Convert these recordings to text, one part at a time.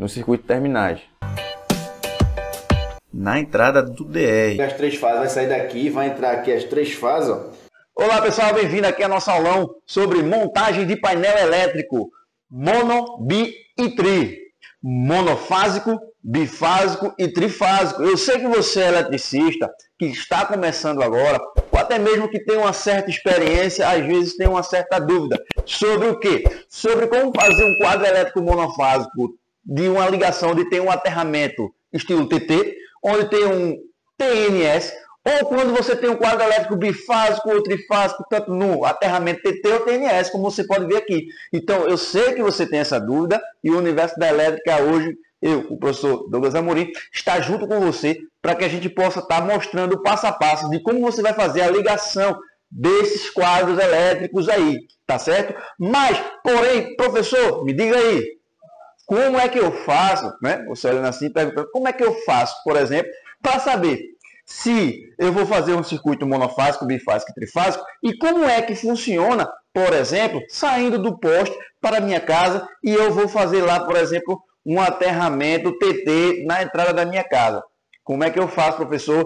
no circuito de terminais. Na entrada do DR. As 3 fases, vai sair daqui, vai entrar aqui as 3 fases, ó. Olá pessoal, bem-vindo aqui ao nosso aulão sobre montagem de painel elétrico mono, bi e tri. Monofásico, bifásico e trifásico. Eu sei que você é eletricista, que está começando agora, ou até mesmo que tem uma certa experiência, às vezes tem uma certa dúvida. Sobre o quê? Sobre como fazer um quadro elétrico monofásico de uma ligação onde tem um aterramento estilo TT, onde tem um TNS, ou quando você tem um quadro elétrico bifásico ou trifásico, tanto no aterramento TT ou TNS, como você pode ver aqui. Então, eu sei que você tem essa dúvida e o Universo da Elétrica hoje, eu, o professor Douglas Amorim, está junto com você para que a gente possa estar mostrando o passo a passo de como você vai fazer a ligação desses quadros elétricos aí, tá certo? Mas, porém, professor, me diga aí, como é que eu faço, né? Você olhando assim, perguntando, como é que eu faço, por exemplo, para saber se eu vou fazer um circuito monofásico, bifásico e trifásico, e como é que funciona, por exemplo, saindo do poste para a minha casa e eu vou fazer lá, por exemplo, um aterramento TT na entrada da minha casa. Como é que eu faço, professor?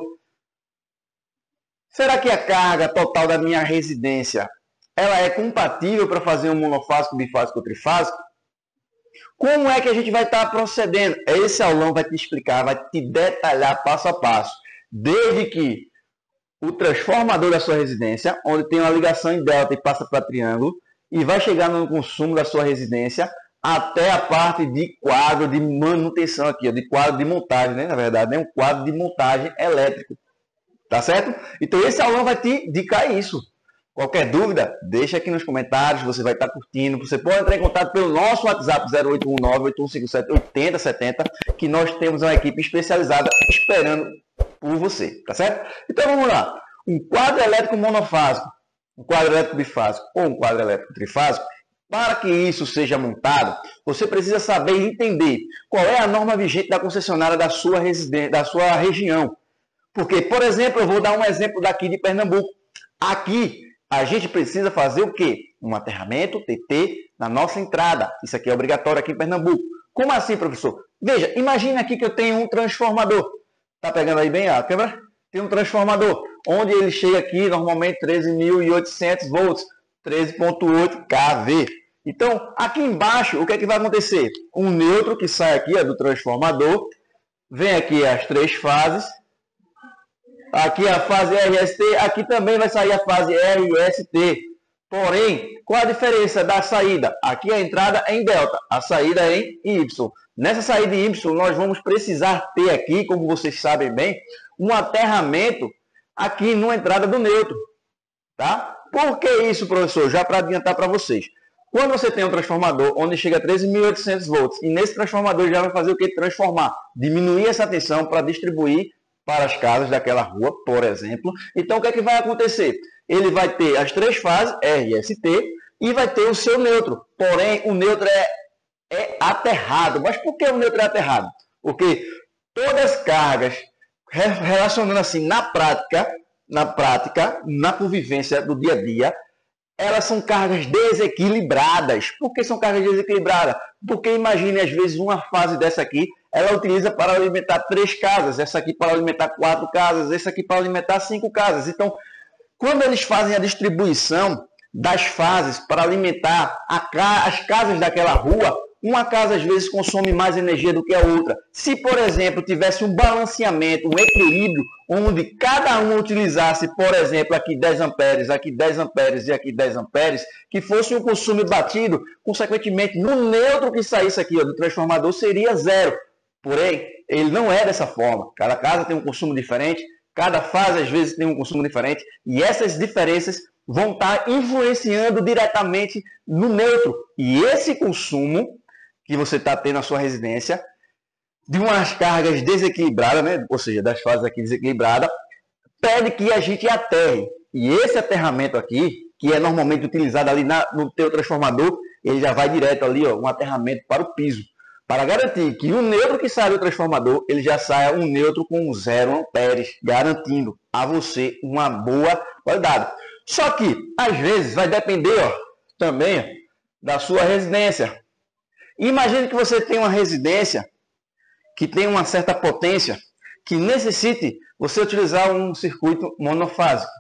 Será que a carga total da minha residência ela é compatível para fazer um monofásico, bifásico ou trifásico? Como é que a gente vai estar procedendo? Esse aulão vai te explicar, vai te detalhar passo a passo. Desde que o transformador da sua residência, onde tem uma ligação em delta e passa para triângulo, e vai chegar no consumo da sua residência, até a parte de quadro de manutenção aqui, ó, de quadro de montagem, né? Na verdade, um quadro de montagem elétrico. Tá certo? Então esse aulão vai te indicar isso. Qualquer dúvida, deixa aqui nos comentários, você vai estar curtindo. Você pode entrar em contato pelo nosso WhatsApp 0819-8157-8070, que nós temos uma equipe especializada esperando por você, tá certo? Então vamos lá. Um quadro elétrico monofásico, um quadro elétrico bifásico ou um quadro elétrico trifásico, para que isso seja montado, você precisa saber e entender qual é a norma vigente da concessionária da sua residência, da sua região. Porque, por exemplo, eu vou dar um exemplo daqui de Pernambuco. Aqui, a gente precisa fazer o quê? Um aterramento TT na nossa entrada. Isso aqui é obrigatório aqui em Pernambuco. Como assim, professor? Veja, imagina aqui que eu tenho um transformador. Tá pegando aí bem a câmera? Tem um transformador, onde ele chega aqui, normalmente 13.800 volts, 13.8 kV. Então, aqui embaixo, o que é que vai acontecer? Um neutro que sai aqui do transformador, vem aqui as 3 fases. Aqui a fase RST, aqui também vai sair a fase RST. Porém, qual a diferença da saída? Aqui a entrada é em delta, a saída é em Y. Nessa saída em Y, nós vamos precisar ter aqui, como vocês sabem bem, um aterramento aqui na entrada do neutro. Tá? Por que isso, professor? Já para adiantar para vocês. Quando você tem um transformador onde chega a 13.800 volts, e nesse transformador já vai fazer o que? Transformar, diminuir essa tensão para distribuir para as casas daquela rua, por exemplo. Então, o que é que vai acontecer? Ele vai ter as 3 fases, RST, e vai ter o seu neutro. Porém, o neutro é aterrado. Mas por que o neutro é aterrado? Porque todas as cargas, relacionando assim na prática, na convivência do dia a dia, elas são cargas desequilibradas. Por que são cargas desequilibradas? Porque imagine, às vezes, uma fase dessa aqui, ela utiliza para alimentar 3 casas, essa aqui para alimentar 4 casas, essa aqui para alimentar 5 casas. Então, quando eles fazem a distribuição das fases para alimentar as casas daquela rua, uma casa às vezes consome mais energia do que a outra. Se, por exemplo, tivesse um balanceamento, um equilíbrio, onde cada um utilizasse, por exemplo, aqui 10 amperes, aqui 10 amperes e aqui 10 amperes, que fosse um consumo batido, consequentemente, no neutro que saísse aqui do transformador seria 0. Porém, ele não é dessa forma. Cada casa tem um consumo diferente, cada fase às vezes tem um consumo diferente, e essas diferenças vão estar influenciando diretamente no neutro. E esse consumo que você está tendo na sua residência, de umas cargas desequilibradas, né? Ou seja, das fases aqui desequilibradas, pede que a gente aterre. E esse aterramento aqui, que é normalmente utilizado ali no teu transformador, ele já vai direto ali, ó, um aterramento para o piso. Para garantir que o neutro que sai do transformador, ele já saia um neutro com 0 amperes, garantindo a você uma boa qualidade. Só que, às vezes, vai depender também da sua residência. Imagine que você tem uma residência que tem uma certa potência que necessite você utilizar um circuito monofásico,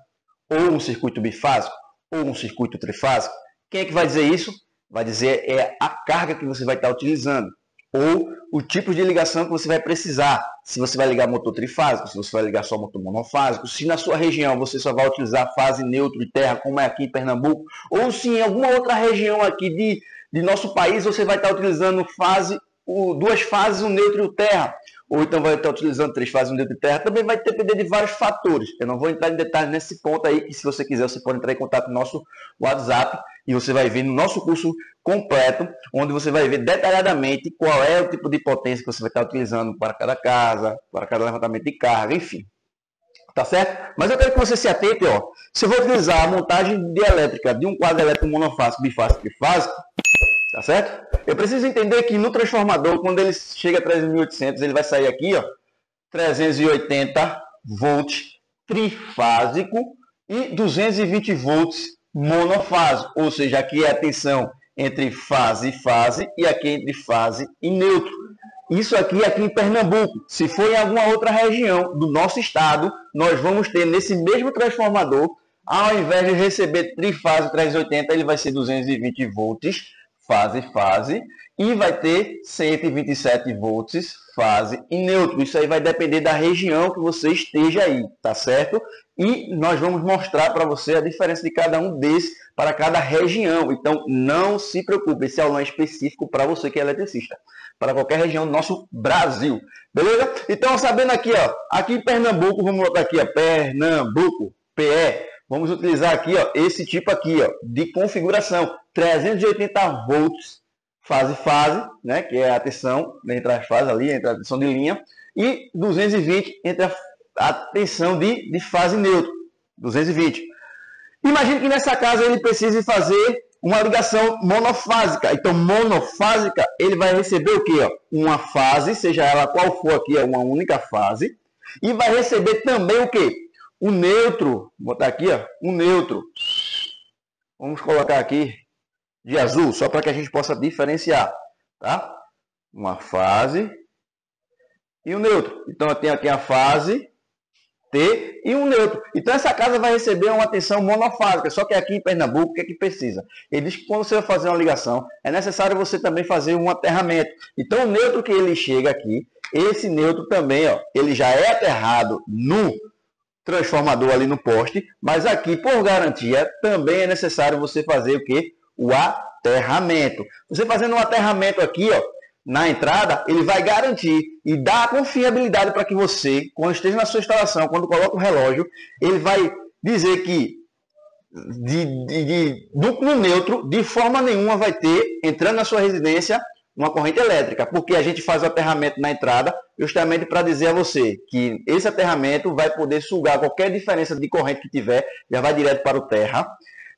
ou um circuito bifásico, ou um circuito trifásico. Quem é que vai dizer isso? Vai dizer é a carga que você vai estar utilizando, ou o tipo de ligação que você vai precisar. Se você vai ligar motor trifásico, se você vai ligar só motor monofásico, se na sua região você só vai utilizar fase neutro e terra, como é aqui em Pernambuco, ou se em alguma outra região aqui de nosso país você vai estar utilizando duas fases, o neutro e o terra, ou então vai estar utilizando 3 fases, o neutro e terra, também vai depender de vários fatores. Eu não vou entrar em detalhes nesse ponto aí, que se você quiser você pode entrar em contato no nosso WhatsApp e você vai ver no nosso curso completo, onde você vai ver detalhadamente qual é o tipo de potência que você vai estar utilizando para cada casa, para cada levantamento de carga, enfim. Tá certo? Mas eu quero que você se atente, ó. Se eu vou utilizar a montagem de elétrica de um quadro elétrico monofásico, bifásico, trifásico, tá certo? Eu preciso entender que no transformador, quando ele chega a 3.800, ele vai sair aqui, ó, 380 volts trifásico e 220 volts monofásico. Ou seja, aqui é a tensão entre fase e fase e aqui entre fase e neutro. Isso aqui em Pernambuco. Se for em alguma outra região do nosso estado, nós vamos ter nesse mesmo transformador, ao invés de receber trifase 380, ele vai ser 220 volts fase, e vai ter 127 volts fase e neutro. Isso aí vai depender da região que você esteja aí, tá certo? E nós vamos mostrar para você a diferença de cada um desses para cada região. Então, não se preocupe, esse aulão é específico para você que é eletricista, para qualquer região do nosso Brasil, beleza? Então, sabendo aqui, ó, aqui em Pernambuco, vamos botar aqui, ó, Pernambuco, PE. Vamos utilizar aqui, ó, esse tipo aqui, ó, de configuração, 380 volts fase, né, que é a tensão entre as fases ali, entre a tensão de linha, e 220 entre a tensão de fase neutro, 220. Imagine que nessa casa ele precise fazer uma ligação monofásica. Então, monofásica, ele vai receber o quê? Ó? Uma fase, seja ela qual for aqui, é uma única fase, e vai receber também o quê? O neutro, vou botar aqui, ó, o neutro. Vamos colocar aqui de azul, só para que a gente possa diferenciar, tá? Uma fase e o neutro. Então, eu tenho aqui a fase T e um neutro. Então, essa casa vai receber uma tensão monofásica, só que aqui em Pernambuco, o que é que precisa? Ele diz que quando você vai fazer uma ligação, é necessário você também fazer um aterramento. Então, o neutro que ele chega aqui, esse neutro também, ó, ele já é aterrado no transformador ali no poste, mas aqui, por garantia, também é necessário você fazer o quê? O aterramento. Você fazendo um aterramento aqui, ó, na entrada, ele vai garantir e dar a confiabilidade para que você, quando esteja na sua instalação, quando coloca o relógio, ele vai dizer que no neutro, de forma nenhuma vai ter, entrando na sua residência, uma corrente elétrica, porque a gente faz o aterramento na entrada justamente para dizer a você que esse aterramento vai poder sugar qualquer diferença de corrente que tiver, já vai direto para o terra,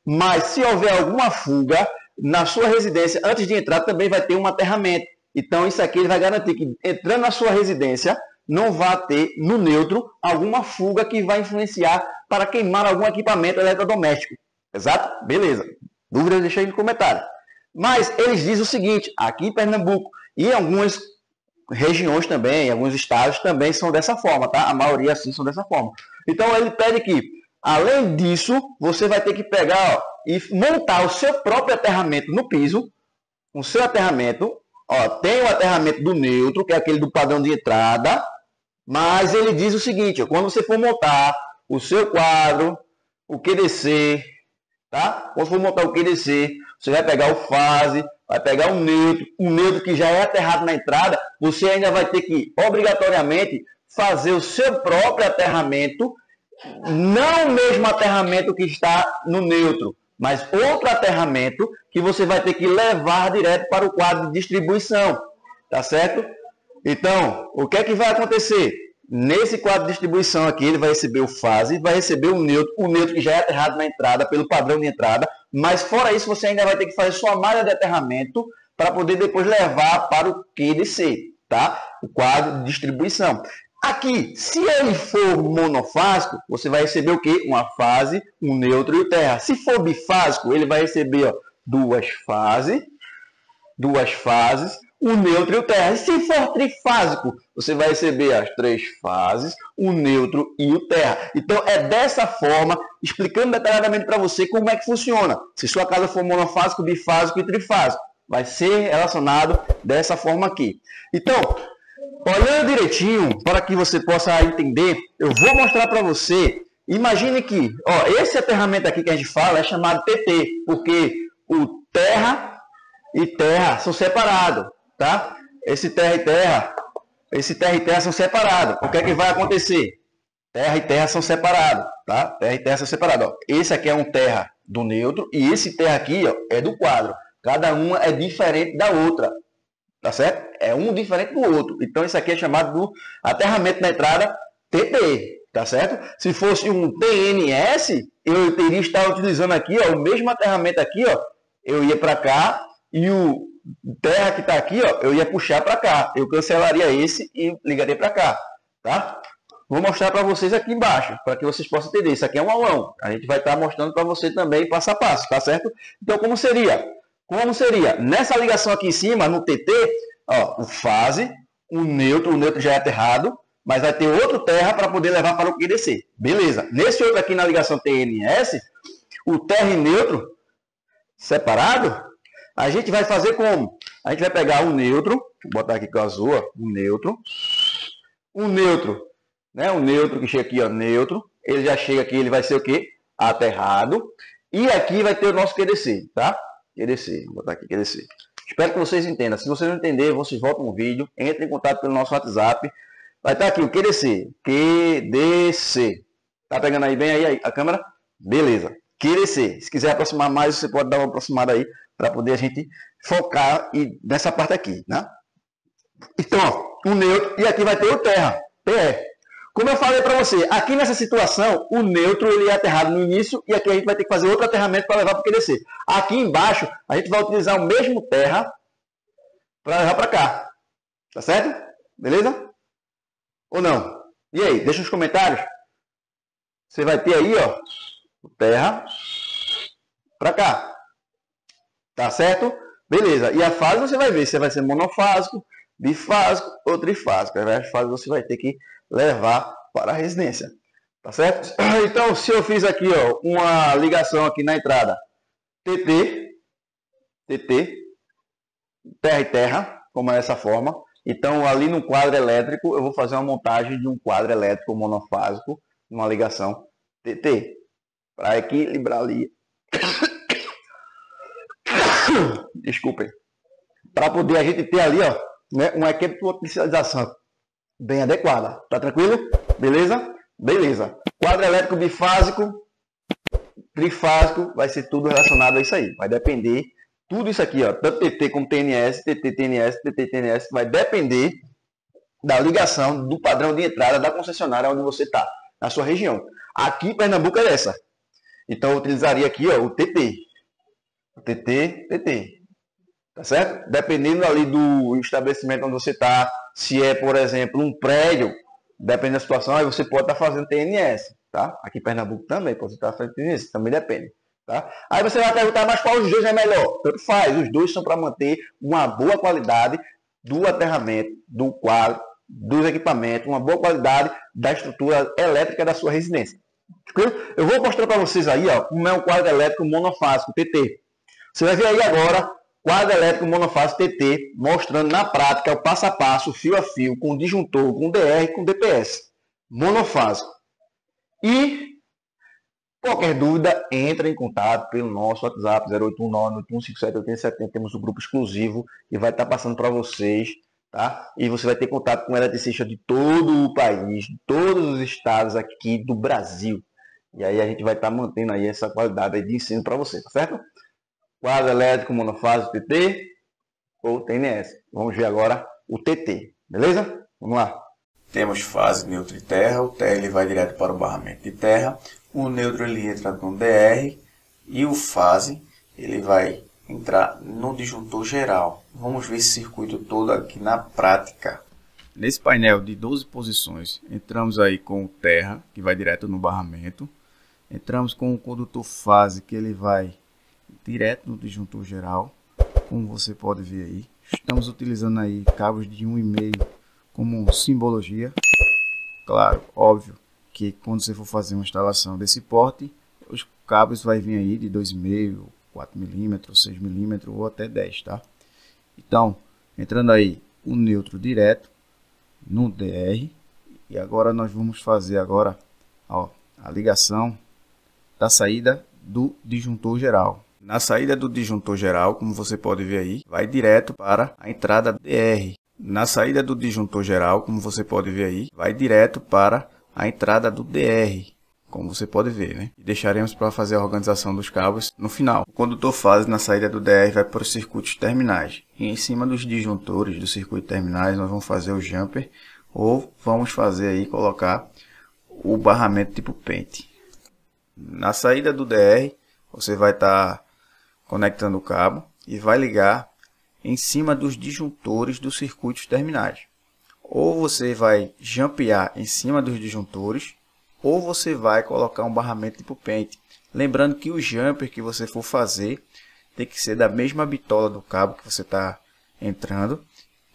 mas se houver alguma fuga na sua residência, antes de entrar também vai ter um aterramento. Então isso aqui ele vai garantir que entrando na sua residência não vai ter no neutro alguma fuga que vai influenciar para queimar algum equipamento eletrodoméstico. Exato? Beleza. Dúvidas deixa aí no comentário. Mas eles dizem o seguinte, aqui em Pernambuco e em algumas regiões também, em alguns estados também são dessa forma, tá? A maioria assim são dessa forma. Então ele pede que, além disso, você vai ter que pegar, ó, e montar o seu próprio aterramento no piso, o seu aterramento, ó, tem o aterramento do neutro, que é aquele do padrão de entrada, mas ele diz o seguinte, ó, quando você for montar o seu quadro, o QDC, tá? Quando for montar o QDC, você vai pegar o fase, vai pegar o neutro que já é aterrado na entrada, você ainda vai ter que, obrigatoriamente, fazer o seu próprio aterramento, não o mesmo aterramento que está no neutro, mas outro aterramento que você vai ter que levar direto para o quadro de distribuição, tá certo? Então, o que é que vai acontecer? Nesse quadro de distribuição aqui, ele vai receber o fase, vai receber o neutro que já é aterrado na entrada, pelo padrão de entrada, mas fora isso, você ainda vai ter que fazer sua malha de aterramento para poder depois levar para o QDC, tá? O quadro de distribuição. Aqui, se ele for monofásico, você vai receber o quê? Uma fase, um neutro e o terra. Se for bifásico, ele vai receber, ó, duas fases duas fases, o neutro e o terra. E se for trifásico, você vai receber as três fases, o neutro e o terra. Então, é dessa forma, explicando detalhadamente para você como é que funciona. Se sua casa for monofásico, bifásico e trifásico, vai ser relacionado dessa forma aqui. Então, olhando direitinho, para que você possa entender, eu vou mostrar para você. Imagine que, esse aterramento aqui que a gente fala é chamado TT, porque o terra e terra são separados, tá? Esse terra e terra são separados. O que é que vai acontecer? Terra e terra são separados, tá? Terra e terra são separados. Ó. Esse aqui é um terra do neutro e esse terra aqui, ó, é do quadro. Cada uma é diferente da outra, tá certo? É um diferente do outro. Então, isso aqui é chamado do aterramento na entrada TT, tá certo? Se fosse um TNS, eu teria que estar utilizando aqui, ó, o mesmo aterramento aqui, ó, eu ia para cá e o terra que está aqui, ó, eu ia puxar para cá. Eu cancelaria esse e ligaria para cá, tá? Vou mostrar para vocês aqui embaixo, para que vocês possam entender. Isso aqui é um aulão. A gente vai estar mostrando para você também passo a passo, tá certo? Então, como seria? Como seria? Nessa ligação aqui em cima, no TT, ó, o fase, o neutro já é aterrado, mas vai ter outro terra para poder levar para o QDC. Beleza. Nesse outro aqui na ligação TNS, o terra e neutro separado, a gente vai fazer como? A gente vai pegar o neutro, vou botar aqui com o azul, ó, o neutro, né? O neutro que chega aqui, ó, neutro, ele já chega aqui, ele vai ser o quê? Aterrado. E aqui vai ter o nosso QDC, tá? QDC, vou botar aqui QDC. Espero que vocês entendam. Se vocês não entenderem, vocês voltam no vídeo, entrem em contato pelo nosso WhatsApp. Vai estar aqui o QDC. QDC. Tá pegando aí bem aí a câmera? Beleza. QDC. Se quiser aproximar mais, você pode dar uma aproximada aí para poder a gente focar nessa parte aqui, né? Então, ó, o neutro e aqui vai ter o terra, PE. Como eu falei para você, aqui nessa situação, o neutro ele é aterrado no início e aqui a gente vai ter que fazer outro aterramento para levar para o QDC. Aqui embaixo, a gente vai utilizar o mesmo terra para levar para cá. Tá certo? Beleza? Ou não? E aí, deixa nos comentários. Você vai ter aí, ó, o terra para cá. Tá certo? Beleza. E a fase você vai ver se vai ser monofásico, bifásico ou trifásico. As fases você vai ter que levar para a residência. Tá certo? Então, se eu fiz aqui, ó, uma ligação aqui na entrada TT, terra e terra, como é essa forma. Então, ali no quadro elétrico, eu vou fazer uma montagem de um quadro elétrico monofásico, uma ligação TT, para equilibrar ali. Desculpem. Para poder a gente ter ali, ó, né, uma equipe de potencialização bem adequada. Tá tranquilo? Beleza? Beleza. Quadro elétrico bifásico, trifásico, vai ser tudo relacionado a isso aí. Vai depender, tudo isso aqui, ó, tanto TT como TNS, TT, TNS, TT, TNS, vai depender da ligação do padrão de entrada da concessionária onde você está, na sua região. Aqui em Pernambuco é essa. Então eu utilizaria aqui, ó, o TT. TT. Tá certo? Dependendo ali do estabelecimento onde você está, se é, por exemplo, um prédio, depende da situação, aí você pode estar fazendo TNS, tá? Aqui em Pernambuco também, pode estar fazendo TNS, também depende, tá? Aí você vai perguntar, mas qual dos dois é melhor? Tanto faz, os dois são para manter uma boa qualidade do aterramento, do quadro, dos equipamentos, uma boa qualidade da estrutura elétrica da sua residência. Eu vou mostrar para vocês aí, ó, como é um quadro elétrico monofásico, TT. Você vai ver aí agora quadro elétrico monofásico TT, mostrando na prática o passo a passo, fio a fio, com disjuntor, com DR e com DPS. Monofásico. E qualquer dúvida, entre em contato pelo nosso WhatsApp 0819-8157-8070. Temos um grupo exclusivo que vai estar passando para vocês, tá? E você vai ter contato com eletricistas de todo o país, de todos os estados aqui do Brasil. E aí a gente vai estar mantendo aí essa qualidade aí de ensino para você, tá certo? Quadro elétrico monofásico TT ou TNS. Vamos ver agora o TT, beleza? Vamos lá. Temos fase, neutro e terra. O terra ele vai direto para o barramento de terra. O neutro ele entra no DR. E o fase ele vai entrar no disjuntor geral. Vamos ver esse circuito todo aqui na prática. Nesse painel de 12 posições, entramos aí com o terra, que vai direto no barramento. Entramos com o condutor fase, que ele vai direto no disjuntor geral, como você pode ver aí. Estamos utilizando aí cabos de 1,5 como simbologia. Claro, óbvio que quando você for fazer uma instalação desse porte, os cabos vai vir aí de 2,5, 4 mm, 6 mm ou até 10, tá? Então, entrando aí o neutro direto no DR, e agora nós vamos fazer agora, ó, a ligação da saída do disjuntor geral. Na saída do disjuntor geral, como você pode ver aí, vai direto para a entrada DR. Na saída do disjuntor geral, como você pode ver aí, vai direto para a entrada do DR, como você pode ver, né? E deixaremos para fazer a organização dos cabos no final. O condutor fase na saída do DR vai para os circuitos terminais. E em cima dos disjuntores do circuito terminais, nós vamos fazer o jumper, ou vamos fazer aí, colocar o barramento tipo pente. Na saída do DR, você vai estar conectando o cabo e vai ligar em cima dos disjuntores dos circuitos terminais. Ou você vai jumpear em cima dos disjuntores, ou você vai colocar um barramento tipo pente. Lembrando que o jumper que você for fazer tem que ser da mesma bitola do cabo que você está entrando.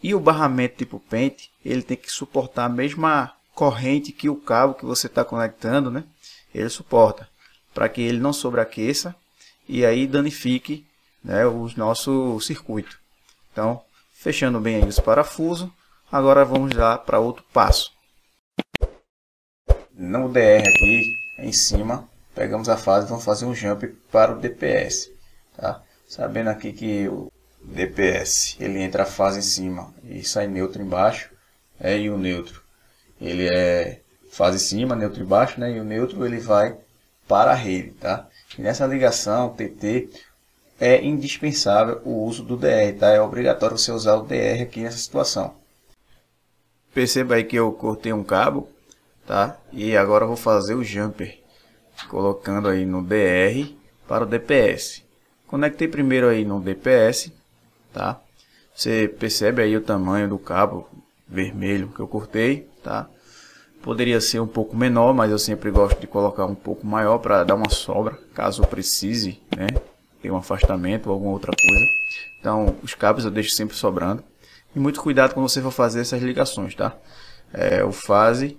E o barramento tipo pente, ele tem que suportar a mesma corrente que o cabo que você está conectando, né? Ele suporta, para que ele não sobreaqueça e aí danifique, né, o nosso circuito. Então, fechando bem aí os parafusos, agora vamos lá para outro passo. No DR aqui em cima, pegamos a fase e vamos fazer um jump para o DPS, tá? Sabendo aqui que o DPS, ele entra a fase em cima e sai neutro embaixo, e o neutro, ele é fase em cima, neutro embaixo, né? E o neutro ele vai para a rede, tá? E nessa ligação TT é indispensável o uso do DR, tá? É obrigatório você usar o DR aqui nessa situação. Perceba aí que eu cortei um cabo, tá? E agora eu vou fazer o jumper, colocando aí no DR para o DPS. Conectei primeiro aí no DPS, tá? Você percebe aí o tamanho do cabo vermelho que eu cortei, tá? Poderia ser um pouco menor, mas eu sempre gosto de colocar um pouco maior para dar uma sobra, caso precise, né? Ter um afastamento ou alguma outra coisa. Então, os cabos eu deixo sempre sobrando. E muito cuidado quando você for fazer essas ligações, tá? O fase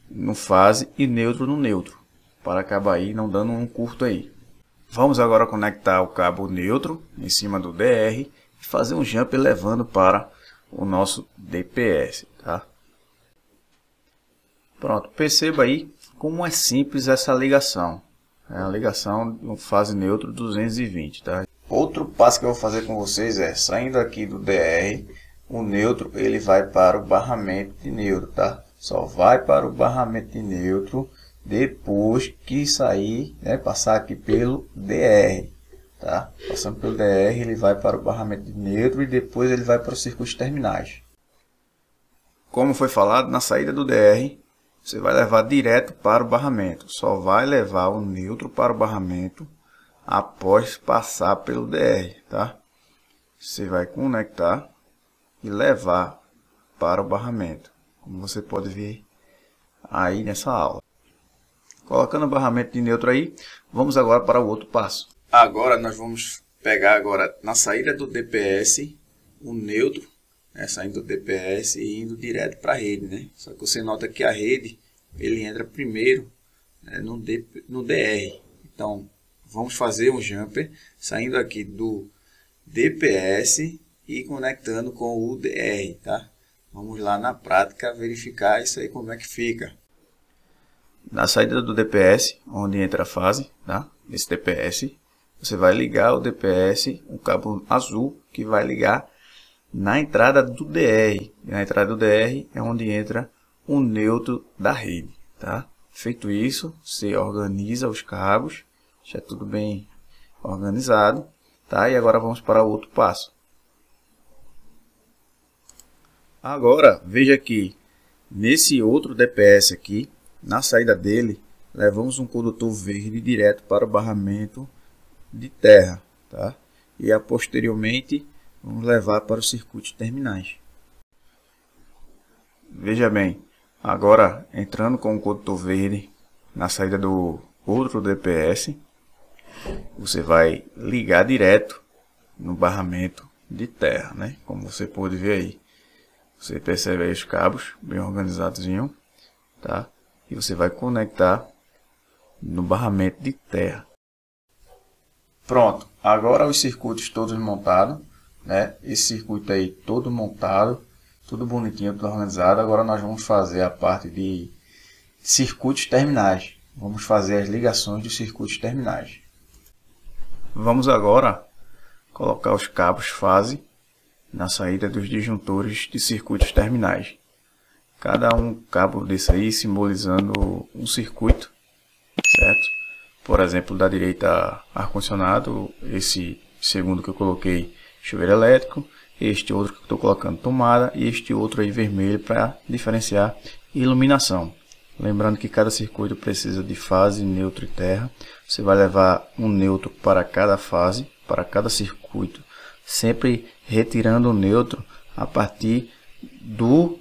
no fase e neutro no neutro, para acabar aí não dando um curto aí. Vamos agora conectar o cabo neutro em cima do DR e fazer um jump levando para o nosso DPS, tá? Pronto, perceba aí como é simples essa ligação. É a ligação no fase neutro 220, tá? Outro passo que eu vou fazer com vocês é, saindo aqui do DR, o neutro ele vai para o barramento de neutro, tá? Só vai para o barramento de neutro depois que sair, né, passar aqui pelo DR, tá? Passando pelo DR, ele vai para o barramento de neutro e depois ele vai para os circuitos terminais. Como foi falado, na saída do DR, você vai levar direto para o barramento. Só vai levar o neutro para o barramento após passar pelo DR, tá? Você vai conectar e levar para o barramento, como você pode ver aí nessa aula. Colocando o barramento de neutro aí, vamos agora para o outro passo. Agora nós vamos pegar agora na saída do DPS o neutro, né, saindo do DPS e indo direto para a rede, né? Só que você nota que a rede ele entra primeiro, né, no DR. Então vamos fazer um jumper saindo aqui do DPS e conectando com o DR, tá? Vamos lá na prática verificar isso aí como é que fica. Na saída do DPS, onde entra a fase, tá? Esse DPS, você vai ligar o DPS, um cabo azul que vai ligar na entrada do DR. E na entrada do DR é onde entra o neutro da rede, tá? Feito isso, você organiza os cabos, já tudo bem organizado, tá? E agora vamos para o outro passo. Agora, veja que nesse outro DPS aqui, na saída dele, levamos um condutor verde direto para o barramento de terra, tá? E posteriormente vamos levar para os circuitos terminais. Veja bem, agora entrando com o condutor verde na saída do outro DPS, você vai ligar direto no barramento de terra, né? Como você pode ver aí. Você percebe aí os cabos bem organizadozinho, tá? E você vai conectar no barramento de terra. Pronto, agora os circuitos todos montados, né? Esse circuito aí todo montado, tudo bonitinho, tudo organizado. Agora nós vamos fazer a parte de circuitos terminais. Vamos fazer as ligações dos circuitos terminais. Vamos agora colocar os cabos fase na saída dos disjuntores de circuitos terminais. Cada um cabo desse aí simbolizando um circuito, certo? Por exemplo, da direita ar-condicionado, esse segundo que eu coloquei chuveiro elétrico, este outro que eu estou colocando tomada e este outro aí vermelho para diferenciar iluminação. Lembrando que cada circuito precisa de fase, neutro e terra. Você vai levar um neutro para cada fase, para cada circuito, sempre retirando o neutro a partir do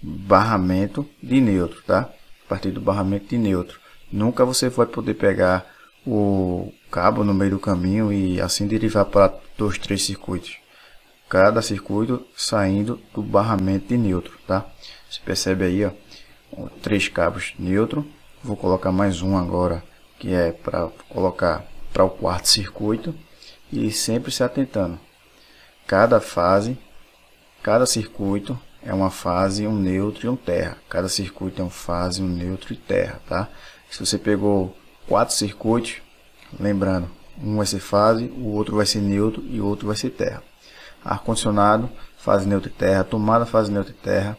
barramento de neutro, tá? A partir do barramento de neutro. Nunca você vai poder pegar o cabo no meio do caminho e assim derivar para 2, 3 circuitos. Cada circuito saindo do barramento de neutro, tá? Você percebe aí, ó, 3 cabos neutro. Vou colocar mais um agora, que é para colocar para o quarto circuito. E sempre se atentando. Cada fase, cada circuito é uma fase, um neutro e um terra. Cada circuito é uma fase, um neutro e terra, tá? Se você pegou 4 circuitos, lembrando, um vai ser fase, o outro vai ser neutro e o outro vai ser terra. Ar-condicionado, fase neutra e terra. Tomada, fase neutra e terra,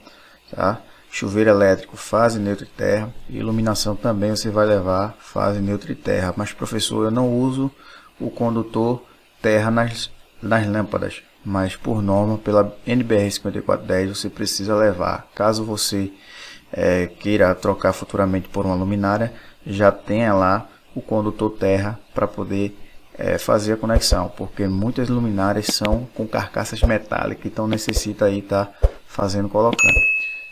tá? Chuveiro elétrico, fase neutra e terra. Iluminação também você vai levar fase neutra e terra. Mas, professor, eu não uso o condutor terra nas lâmpadas. Mas, por norma, pela NBR 5410, você precisa levar. Caso você queira trocar futuramente por uma luminária, já tenha lá o condutor terra para poder fazer a conexão, porque muitas luminárias são com carcaças metálicas, então necessita aí estar fazendo, colocando.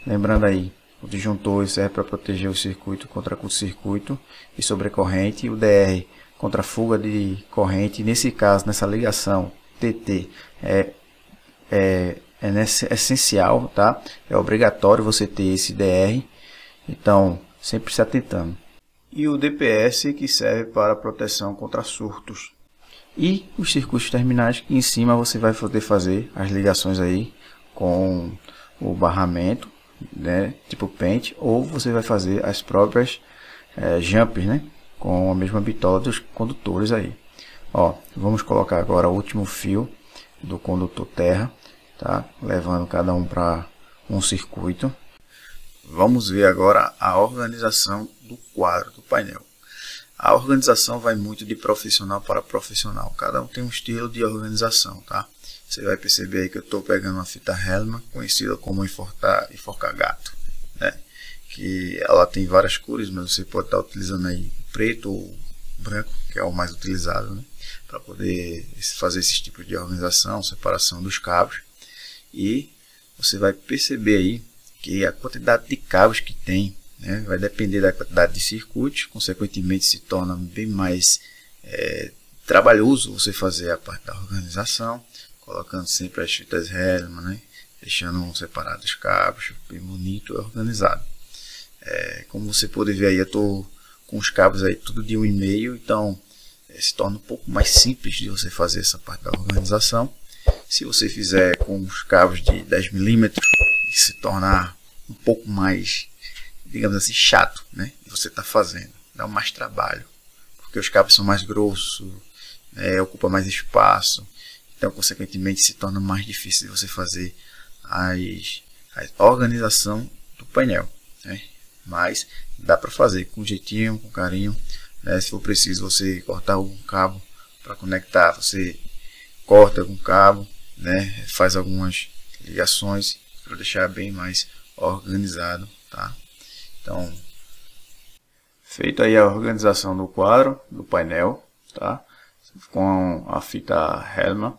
Lembrando aí, o disjuntor serve para proteger o circuito contra curto-circuito e sobrecorrente, e o DR contra fuga de corrente. Nesse caso, nessa ligação TT, é essencial, tá? É obrigatório você ter esse DR, então sempre se atentando. E o DPS, que serve para proteção contra surtos. E os circuitos terminais, que em cima você vai poder fazer as ligações aí com o barramento, né, tipo pente, ou você vai fazer as próprias jumpers, né, com a mesma bitola dos condutores aí. Ó, vamos colocar agora o último fio do condutor terra, tá? Levando cada um para um circuito. Vamos ver agora a organização do quadro do painel. A organização vai muito de profissional para profissional. Cada um tem um estilo de organização, tá? Você vai perceber aí que eu estou pegando uma fita Hellman, conhecida como enforca-gato, né? Que ela tem várias cores, mas você pode estar utilizando aí preto ou branco, que é o mais utilizado, né? Para poder fazer esse tipo de organização, separação dos cabos. E você vai perceber aí que a quantidade de cabos que tem, né, vai depender da quantidade de circuitos, consequentemente se torna bem mais trabalhoso você fazer a parte da organização, colocando sempre as fitas Hellman, né, deixando separados os cabos, bem bonito e organizado. Como você pode ver aí, eu estou com os cabos aí tudo de 1,5, então se torna um pouco mais simples de você fazer essa parte da organização. Se você fizer com os cabos de 10 mm, se tornar um pouco mais, digamos assim, chato, né? Você está fazendo, dá mais trabalho, porque os cabos são mais grossos, ocupa mais espaço, então consequentemente se torna mais difícil de você fazer a organização do painel, né? Mas dá para fazer com jeitinho, com carinho, né? Se for preciso você cortar algum cabo para conectar, você corta com cabo, né? Faz algumas ligações para deixar bem mais organizado, tá? Então, feita aí a organização do quadro, do painel, tá? Com a fita Hellman,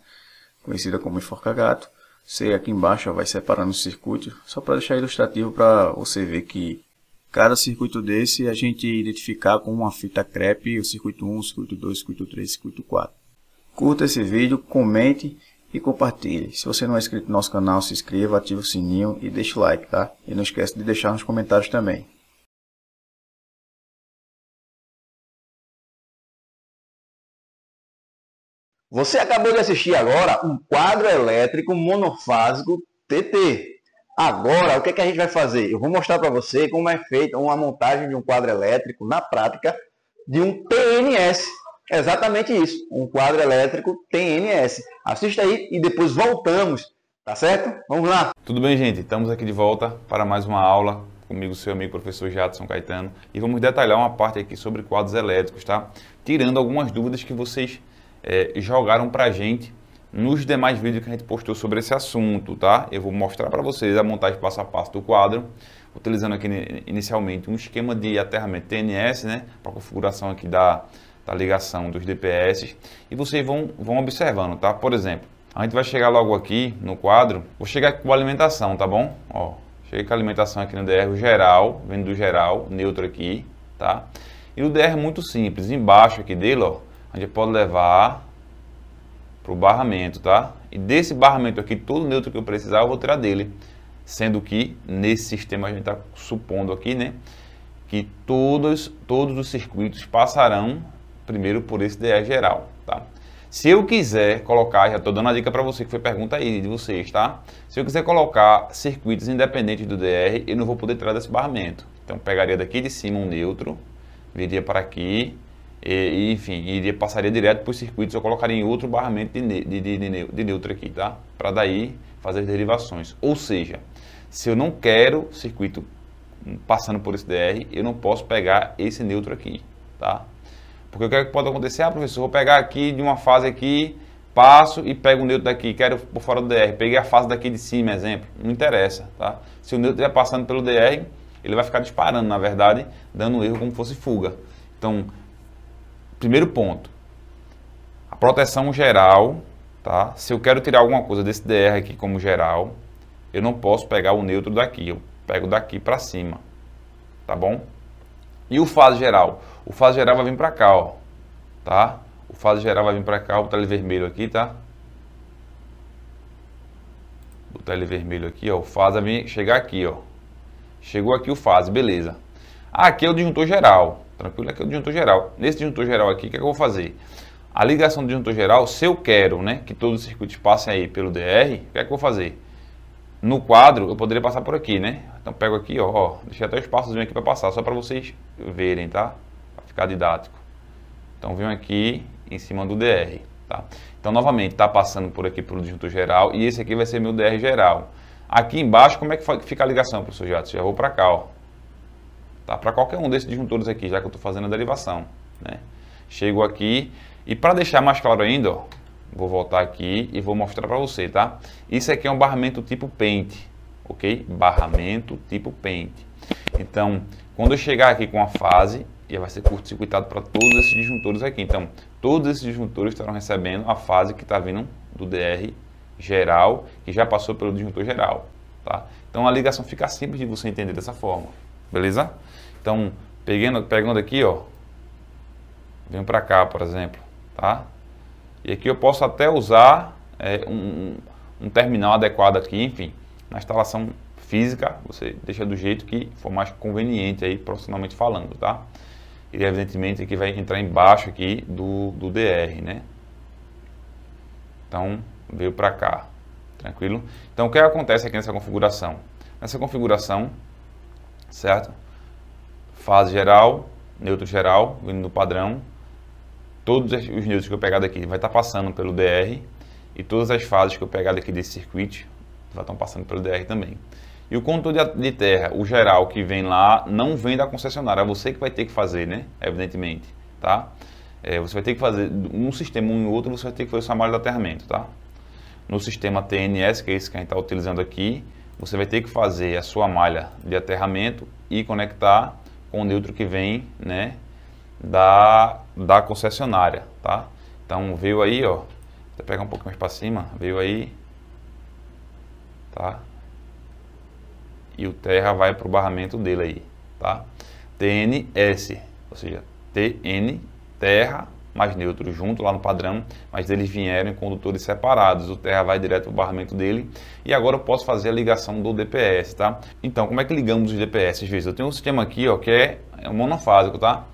conhecida como enforca-gato. Você aqui embaixo vai separando os circuitos, só para deixar ilustrativo para você ver que cada circuito desse a gente identificar com uma fita crepe, o circuito 1, o circuito 2, o circuito 3, o circuito 4. Curta esse vídeo, comente e compartilhe. Se você não é inscrito no nosso canal, se inscreva, ative o sininho e deixe o like, tá? E não esquece de deixar nos comentários também. Você acabou de assistir agora um quadro elétrico monofásico TT. Agora, o que a gente vai fazer? Eu vou mostrar para você como é feita uma montagem de um quadro elétrico na prática de um TNS. É exatamente isso, um quadro elétrico TNS. Assista aí e depois voltamos, tá certo? Vamos lá! Tudo bem, gente? Estamos aqui de volta para mais uma aula comigo, seu amigo professor Jadson Caetano, e vamos detalhar uma parte aqui sobre quadros elétricos, tá? Tirando algumas dúvidas que vocês jogaram para a gente nos demais vídeos que a gente postou sobre esse assunto, tá? Eu vou mostrar para vocês a montagem passo a passo do quadro, utilizando aqui inicialmente um esquema de aterramento TNS, né? Para configuração aqui da ligação dos DPS, e vocês vão observando, tá? Por exemplo, a gente vai chegar logo aqui no quadro, vou chegar aqui com a alimentação, tá bom? Ó, cheguei com a alimentação aqui no DR, o geral, vendo do geral, neutro aqui, tá? E o DR é muito simples, embaixo aqui dele, ó, a gente pode levar para o barramento, tá? E desse barramento aqui, todo neutro que eu precisar, eu vou tirar dele. Sendo que, nesse sistema, a gente está supondo aqui, né? Que todos os circuitos passarão primeiro por esse DR geral, tá? Se eu quiser colocar, já estou dando a dica para você, que foi pergunta aí de vocês, tá? Se eu quiser colocar circuitos independentes do DR, eu não vou poder tirar desse barramento. Então, pegaria daqui de cima um neutro, viria para aqui, e enfim, passaria direto para os circuitos, eu colocaria em outro barramento de neutro aqui, tá? Para daí fazer as derivações. Ou seja, se eu não quero circuito passando por esse DR, eu não posso pegar esse neutro aqui, tá? Porque o que pode acontecer? Ah, professor, vou pegar aqui de uma fase aqui, passo e pego o neutro daqui, quero por fora do DR, peguei a fase daqui de cima, exemplo, não interessa, tá? Se o neutro estiver passando pelo DR, ele vai ficar disparando, na verdade, dando erro como fosse fuga. Então, primeiro ponto, a proteção geral, tá? Se eu quero tirar alguma coisa desse DR aqui como geral, eu não posso pegar o neutro daqui, eu pego daqui para cima, tá bom? E o fase geral? O fase geral vai vir para cá, ó, tá? O fase geral vai vir para cá, vou botar ele vermelho aqui, tá? Vou botar ele vermelho aqui, ó, o fase vai vir, chegar aqui, ó. Chegou aqui o fase, beleza. Aqui é o disjuntor geral. Tranquilo, aqui é o disjuntor geral. Nesse disjuntor geral aqui, o que é que eu vou fazer? A ligação do disjuntor geral, se eu quero, né, que todos os circuitos passem aí pelo DR, o que é que eu vou fazer? No quadro, eu poderia passar por aqui, né? Então, pego aqui, ó, deixei até o espaçozinho aqui para passar, só para vocês verem, tá? Para ficar didático. Então, venho aqui em cima do DR, tá? Então, novamente, tá passando por aqui pelo disjuntor geral, e esse aqui vai ser meu DR geral. Aqui embaixo, como é que fica a ligação, professor Jadson? Já vou para cá, ó. Tá? Para qualquer um desses disjuntores aqui, já que eu estou fazendo a derivação, né? Chego aqui, e para deixar mais claro ainda, ó, vou voltar aqui e vou mostrar para você, tá? Isso aqui é um barramento tipo pente, ok? Barramento tipo pente. Então, quando eu chegar aqui com a fase, ele vai ser curto-circuitado para todos esses disjuntores aqui. Então, todos esses disjuntores estarão recebendo a fase que está vindo do DR geral, que já passou pelo disjuntor geral, tá? Então, a ligação fica simples de você entender dessa forma, beleza? Então, pegando aqui, ó, venho para cá, por exemplo, tá? E aqui eu posso até usar um terminal adequado aqui, enfim, na instalação física, você deixa do jeito que for mais conveniente aí, profissionalmente falando, tá? E evidentemente aqui vai entrar embaixo aqui do DR, né? Então, veio para cá, tranquilo? Então, o que acontece aqui nessa configuração? Nessa configuração, certo? Fase geral, neutro geral, vindo do padrão. Todos os neutros que eu pegar daqui vai estar passando pelo DR. E todas as fases que eu pegar daqui desse circuito vai estar passando pelo DR também. E o condutor de terra, o geral que vem lá, não vem da concessionária. É você que vai ter que fazer, né? Evidentemente, tá? Você vai ter que fazer, um sistema um e outro, você vai ter que fazer o seu malha de aterramento, tá? No sistema TNS, que é esse que a gente está utilizando aqui, você vai ter que fazer a sua malha de aterramento e conectar com o neutro que vem, né, da concessionária, tá? Então veio aí, ó, vou pegar um pouco mais para cima, veio aí, tá? E o terra vai para o barramento dele aí, tá? TNS, ou seja, TN, terra, mais neutro junto lá no padrão, mas eles vieram em condutores separados. O terra vai direto para o barramento dele e agora eu posso fazer a ligação do DPS, tá? Então, como é que ligamos os DPS? Às vezes eu tenho um sistema aqui, ó, que é monofásico, tá?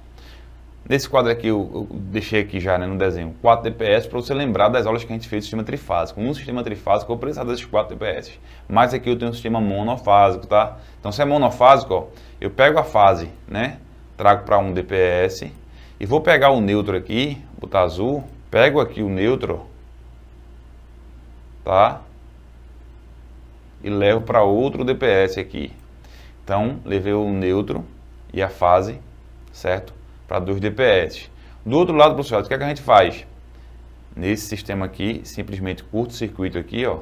Nesse quadro aqui eu deixei aqui já, né, no desenho 4 DPS para você lembrar das aulas que a gente fez do sistema trifásico. No sistema trifásico eu vou precisar desses 4 DPS, mas aqui eu tenho um sistema monofásico, tá? Então se é monofásico, ó, eu pego a fase, né, trago para um DPS e vou pegar o neutro aqui, botar azul, pego aqui o neutro, tá? E levo para outro DPS aqui. Então levei o neutro e a fase, certo? Para 2 DPS. Do outro lado, professor, o que é que a gente faz? Nesse sistema aqui, simplesmente curto circuito aqui, ó,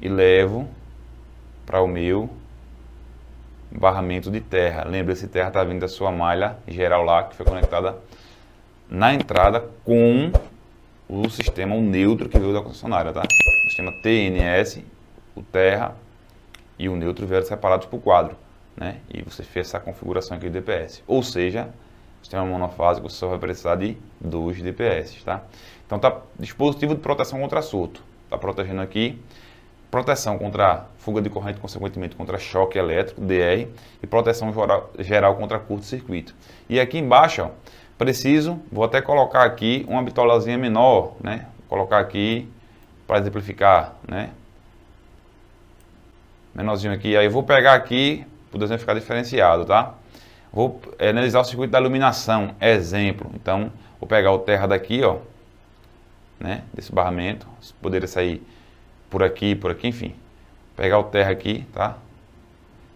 e levo para o meu barramento de terra. Lembra, esse terra está vindo da sua malha geral lá, que foi conectada na entrada com o sistema, o neutro que veio da concessionária, tá? O sistema TNS, o terra e o neutro vieram separados por quadro, né? E você fez essa configuração aqui do DPS. Ou seja, o sistema monofásico só vai precisar de 2 DPS, tá? Então tá dispositivo de proteção contra surto. Tá protegendo aqui. Proteção contra fuga de corrente, consequentemente contra choque elétrico, DR, e proteção geral contra curto-circuito. E aqui embaixo, ó, vou até colocar aqui uma bitolazinha menor, né? Vou colocar aqui para exemplificar, né? Menorzinho aqui, aí eu vou pegar aqui, para o desenho ficar diferenciado, tá? Vou analisar o circuito da iluminação, exemplo. Então, vou pegar o terra daqui, ó, né? Desse barramento, poderia sair por aqui, enfim. Pegar o terra aqui, tá?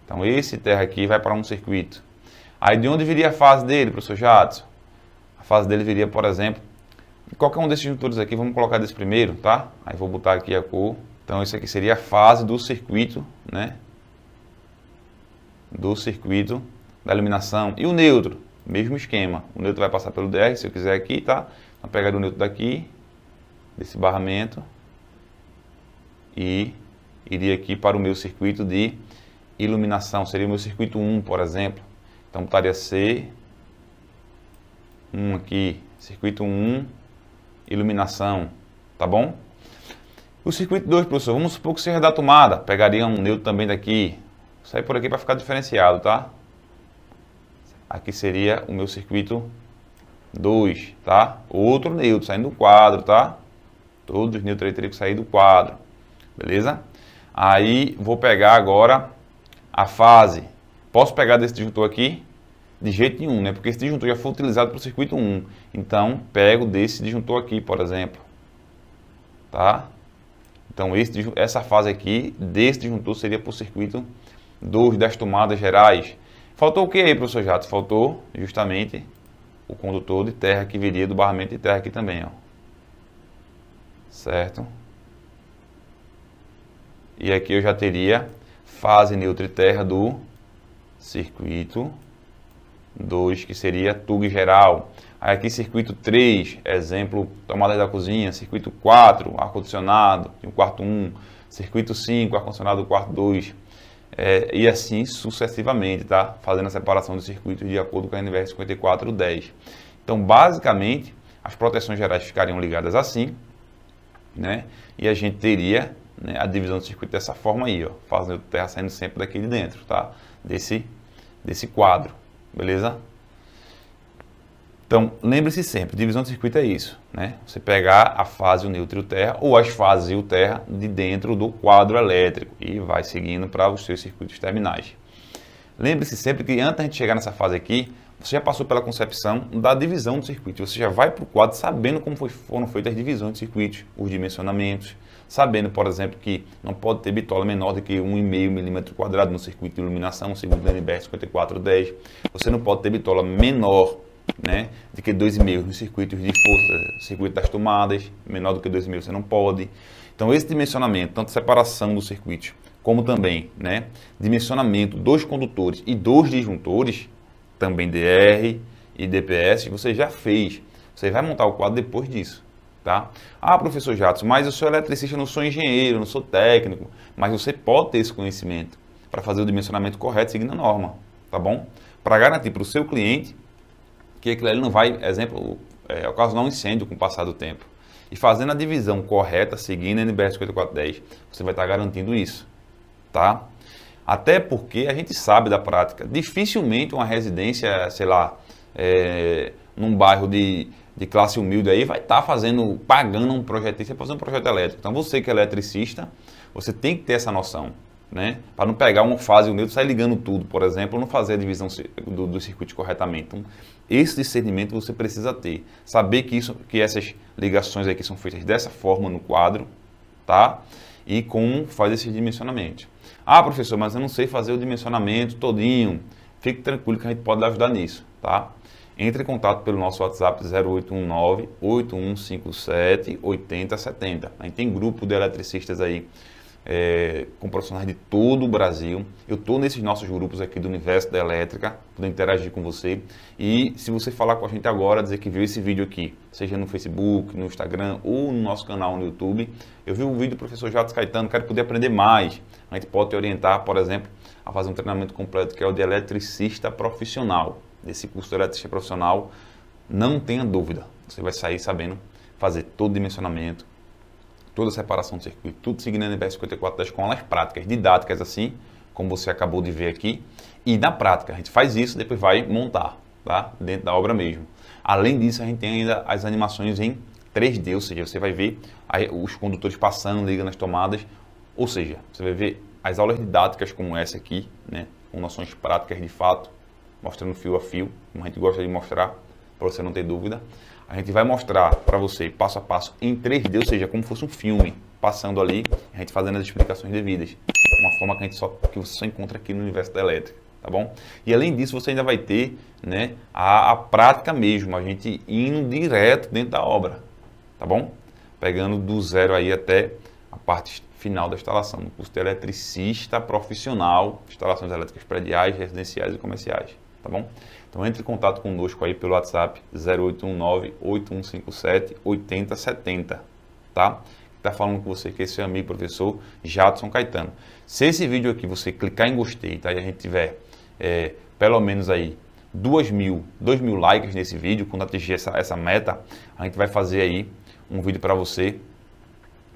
Então esse terra aqui vai para um circuito. Aí de onde viria a fase dele, professor Jadson? A fase dele viria, por exemplo, de qualquer um desses disjuntores aqui, vamos colocar desse primeiro, tá? Aí vou botar aqui a cor. Então isso aqui seria a fase do circuito, né? Do circuito da iluminação. E o neutro, mesmo esquema. O neutro vai passar pelo DR, se eu quiser aqui, tá? Então pegaria o neutro daqui, desse barramento, e iria aqui para o meu circuito de iluminação. Seria o meu circuito 1, por exemplo. Então botaria C1 aqui, circuito 1, iluminação, tá bom? O circuito 2, professor, vamos supor que seja da tomada. Pegaria um neutro também daqui. Sai por aqui para ficar diferenciado, tá? Aqui seria o meu circuito 2, tá? Outro neutro saindo do quadro, tá? Todos os neutros aí teriam que sair do quadro. Beleza? Aí vou pegar agora a fase. Posso pegar desse disjuntor aqui? De jeito nenhum, né? Porque esse disjuntor já foi utilizado para o circuito 1. Então, pego desse disjuntor aqui, por exemplo. Tá? Então, essa fase aqui, desse disjuntor, seria para o circuito 2 das tomadas gerais. Faltou o que aí, professor Jato? Faltou justamente o condutor de terra que viria do barramento de terra aqui também, ó. Certo? E aqui eu já teria fase neutra e terra do circuito 2, que seria TUG geral. Aí aqui circuito 3, exemplo, tomadas da cozinha. Circuito 4, ar-condicionado, o quarto 1. Circuito 5, ar-condicionado, quarto 2. E assim sucessivamente, tá? Fazendo a separação dos circuitos de acordo com a NBR 5410. Então, basicamente, as proteções gerais ficariam ligadas assim, né? E a gente teria, né, a divisão do circuito dessa forma aí, ó, fase neutra terra saindo sempre daqui de dentro, tá? Desse quadro, beleza? Então, lembre-se sempre, divisão do circuito é isso, né? Você pegar a fase, o neutro e o terra, ou as fases e o terra de dentro do quadro elétrico e vai seguindo para os seus circuitos terminais. Lembre-se sempre que antes da gente chegar nessa fase aqui, você já passou pela concepção da divisão do circuito. Você já vai para o quadro sabendo como foram feitas as divisões de circuitos, os dimensionamentos, sabendo, por exemplo, que não pode ter bitola menor do que 1,5 milímetro quadrado no circuito de iluminação, segundo o NBR 5410. Você não pode ter bitola menor, né, do que 2,5 nos circuitos de força, circuito das tomadas, menor do que 2,5 você não pode. Então esse dimensionamento, tanto separação dos circuitos, como também, né, dimensionamento dos condutores e dos disjuntores, também DR e DPS, você já fez. Você vai montar o quadro depois disso, tá? Ah, professor Jadson, mas eu sou eletricista, eu não sou engenheiro, eu não sou técnico, mas você pode ter esse conhecimento para fazer o dimensionamento correto seguindo a norma, tá bom? Para garantir para o seu cliente que aquilo ali não vai, exemplo, ocasionar um incêndio com o passar do tempo. E fazendo a divisão correta, seguindo a NBR 5410, você vai estar garantindo isso, tá? Até porque a gente sabe da prática, dificilmente uma residência, sei lá, num bairro de classe humilde aí vai estar pagando um projetista para fazer um projeto elétrico. Então você que é eletricista, você tem que ter essa noção, né? Para não pegar uma fase e o neutro e sair ligando tudo, por exemplo, não fazer a divisão do circuito corretamente. Então, esse discernimento você precisa ter. Saber que essas ligações aqui são feitas dessa forma no quadro, tá? E como faz esse dimensionamento. Ah, professor, mas eu não sei fazer o dimensionamento todinho. Fique tranquilo que a gente pode lhe ajudar nisso, tá? Entre em contato pelo nosso WhatsApp 0819-8157-8070. A gente tem grupo de eletricistas aí, com profissionais de todo o Brasil. Eu estou nesses nossos grupos aqui do Universo da Elétrica, para interagir com você. E se você falar com a gente agora, dizer que viu esse vídeo aqui, seja no Facebook, no Instagram ou no nosso canal no YouTube, eu vi o vídeo do professor Jadson Caetano, quero poder aprender mais. A gente pode te orientar, por exemplo, a fazer um treinamento completo que é o de eletricista profissional. Desse curso de eletricista profissional, não tenha dúvida, você vai sair sabendo fazer todo o dimensionamento, toda a separação do circuito, tudo seguindo a NBR 5410 com aulas práticas, didáticas assim, como você acabou de ver aqui, e na prática, a gente faz isso, depois vai montar, tá? Dentro da obra mesmo. Além disso, a gente tem ainda as animações em 3D, ou seja, você vai ver os condutores passando, ligando as tomadas, ou seja, você vai ver as aulas didáticas como essa aqui, né? Com noções práticas de fato, mostrando fio a fio, como a gente gosta de mostrar, para você não ter dúvida. A gente vai mostrar para você passo a passo em 3D, ou seja, como se fosse um filme, passando ali, a gente fazendo as explicações devidas. Uma forma que, que você só encontra aqui no Universo da Elétrica, tá bom? E além disso, você ainda vai ter, né, a prática mesmo, a gente indo direto dentro da obra, tá bom? Pegando do zero aí até a parte final da instalação, no curso de eletricista profissional, instalações elétricas prediais, residenciais e comerciais, tá bom? Então entre em contato conosco aí pelo WhatsApp 0819-8157-8070, tá? Tá falando com você que esse é seu amigo professor Jadson Caetano. Se esse vídeo aqui você clicar em gostei, tá? E a gente tiver pelo menos aí 2 mil likes nesse vídeo, quando atingir essa meta, a gente vai fazer aí um vídeo para você,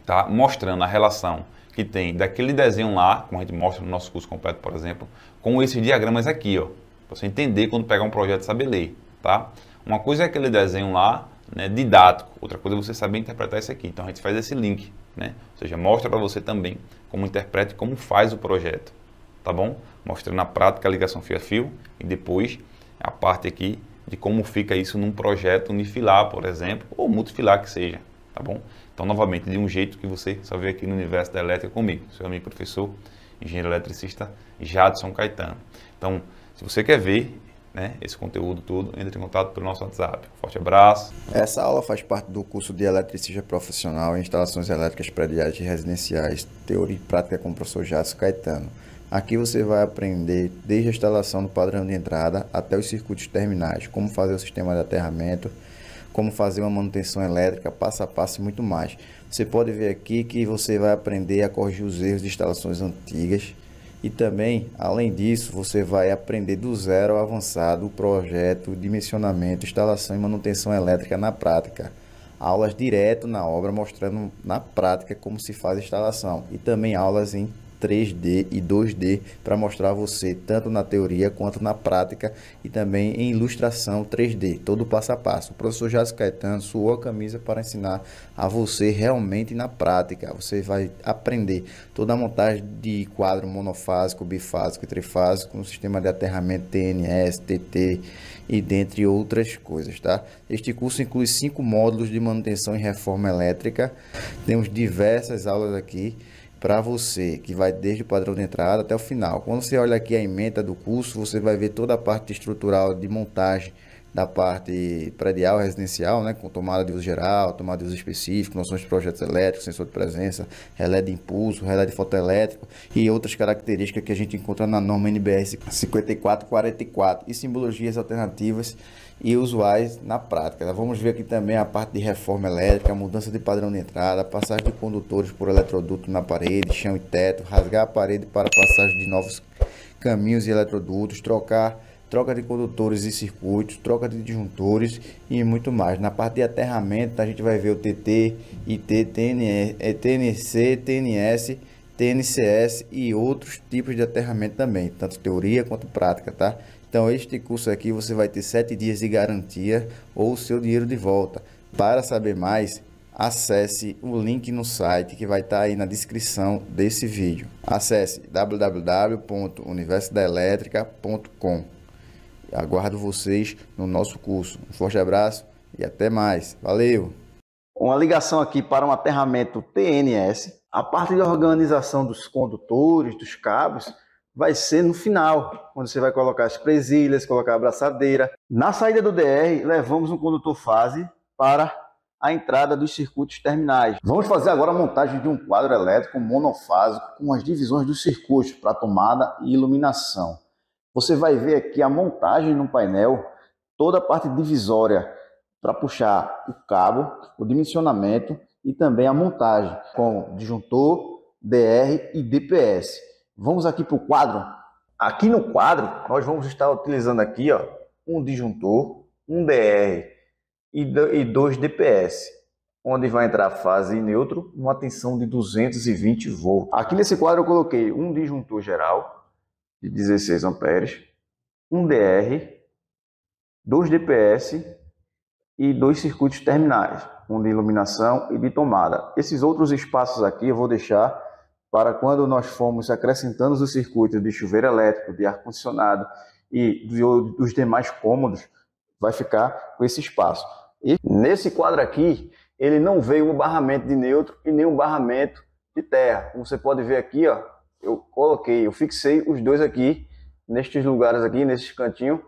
tá? Mostrando a relação que tem daquele desenho lá, como a gente mostra no nosso curso completo, por exemplo, com esses diagramas aqui, ó. Para você entender quando pegar um projeto e saber ler, tá? Uma coisa é aquele desenho lá, né, didático, outra coisa é você saber interpretar isso aqui. Então a gente faz esse link, né? Ou seja, mostra para você também como interpreta e como faz o projeto, tá bom? Mostrando na prática a ligação fio a fio e depois a parte aqui de como fica isso num projeto unifilar, por exemplo, ou multifilar que seja, tá bom? Então, novamente, de um jeito que você só vê aqui no Universo da Elétrica comigo, seu amigo professor, engenheiro eletricista Jadson Caetano. Então, se você quer ver, né, esse conteúdo todo, entre em contato pelo nosso WhatsApp. Forte abraço. Essa aula faz parte do curso de Eletricista Profissional em Instalações Elétricas Prediais e Residenciais, Teoria e Prática com o professor Jadson Caetano. Aqui você vai aprender desde a instalação do padrão de entrada até os circuitos terminais, como fazer o sistema de aterramento, como fazer uma manutenção elétrica, passo a passo e muito mais. Você pode ver aqui que você vai aprender a corrigir os erros de instalações antigas e também, além disso, você vai aprender do zero ao avançado o projeto, dimensionamento, instalação e manutenção elétrica na prática. Aulas direto na obra, mostrando na prática como se faz a instalação. E também aulas em 3D e 2D para mostrar a você tanto na teoria quanto na prática e também em ilustração 3D, todo passo a passo. O professor Jadson Caetano suou a camisa para ensinar a você realmente na prática. Você vai aprender toda a montagem de quadro monofásico, bifásico e trifásico no sistema de aterramento TNS, TT e dentre outras coisas, tá? Este curso inclui 5 módulos de manutenção e reforma elétrica. Temos diversas aulas aqui para você, que vai desde o padrão de entrada até o final. Quando você olha aqui a ementa do curso, você vai ver toda a parte estrutural de montagem da parte predial residencial, né, com tomada de uso geral, tomada de uso específico, noções de projetos elétricos, sensor de presença, relé de impulso, relé de fotoelétrico e outras características que a gente encontra na norma NBR 5444 e simbologias alternativas e usuais na prática. Vamos ver aqui também a parte de reforma elétrica, mudança de padrão de entrada, passagem de condutores por eletroduto na parede, chão e teto, rasgar a parede para passagem de novos caminhos e eletrodutos, trocar troca de condutores e circuitos, troca de disjuntores e muito mais. Na parte de aterramento a gente vai ver o TT, IT, TNC, TNS, TNCS e outros tipos de aterramento também, tanto teoria quanto prática, tá? Então este curso aqui você vai ter 7 dias de garantia ou o seu dinheiro de volta. Para saber mais, acesse o link no site que vai estar aí na descrição desse vídeo. Acesse www.universidadelétrica.com. Aguardo vocês no nosso curso. Um forte abraço e até mais. Valeu! Uma ligação aqui para um aterramento TNS. A parte de organização dos condutores, dos cabos, vai ser no final, onde você vai colocar as presilhas, colocar a abraçadeira. Na saída do DR, levamos um condutor fase para a entrada dos circuitos terminais. Vamos fazer agora a montagem de um quadro elétrico monofásico com as divisões dos circuitos para tomada e iluminação. Você vai ver aqui a montagem no painel, toda a parte divisória para puxar o cabo, o dimensionamento e também a montagem com disjuntor, DR e DPS. Vamos aqui para o quadro. Aqui no quadro nós vamos estar utilizando aqui, ó, um disjuntor, um DR e 2 DPS, onde vai entrar fase e neutro, uma tensão de 220 volts. Aqui nesse quadro eu coloquei um disjuntor geral de 16 amperes, um DR, 2 DPS e 2 circuitos terminais, um de iluminação e de tomada. Esses outros espaços aqui eu vou deixar para quando nós formos acrescentando os circuitos de chuveiro elétrico, de ar-condicionado e dos demais cômodos, vai ficar com esse espaço. E nesse quadro aqui, ele não veio um barramento de neutro e nem um barramento de terra. Como você pode ver aqui, ó, eu fixei os dois aqui, nestes lugares aqui, nesses cantinhos,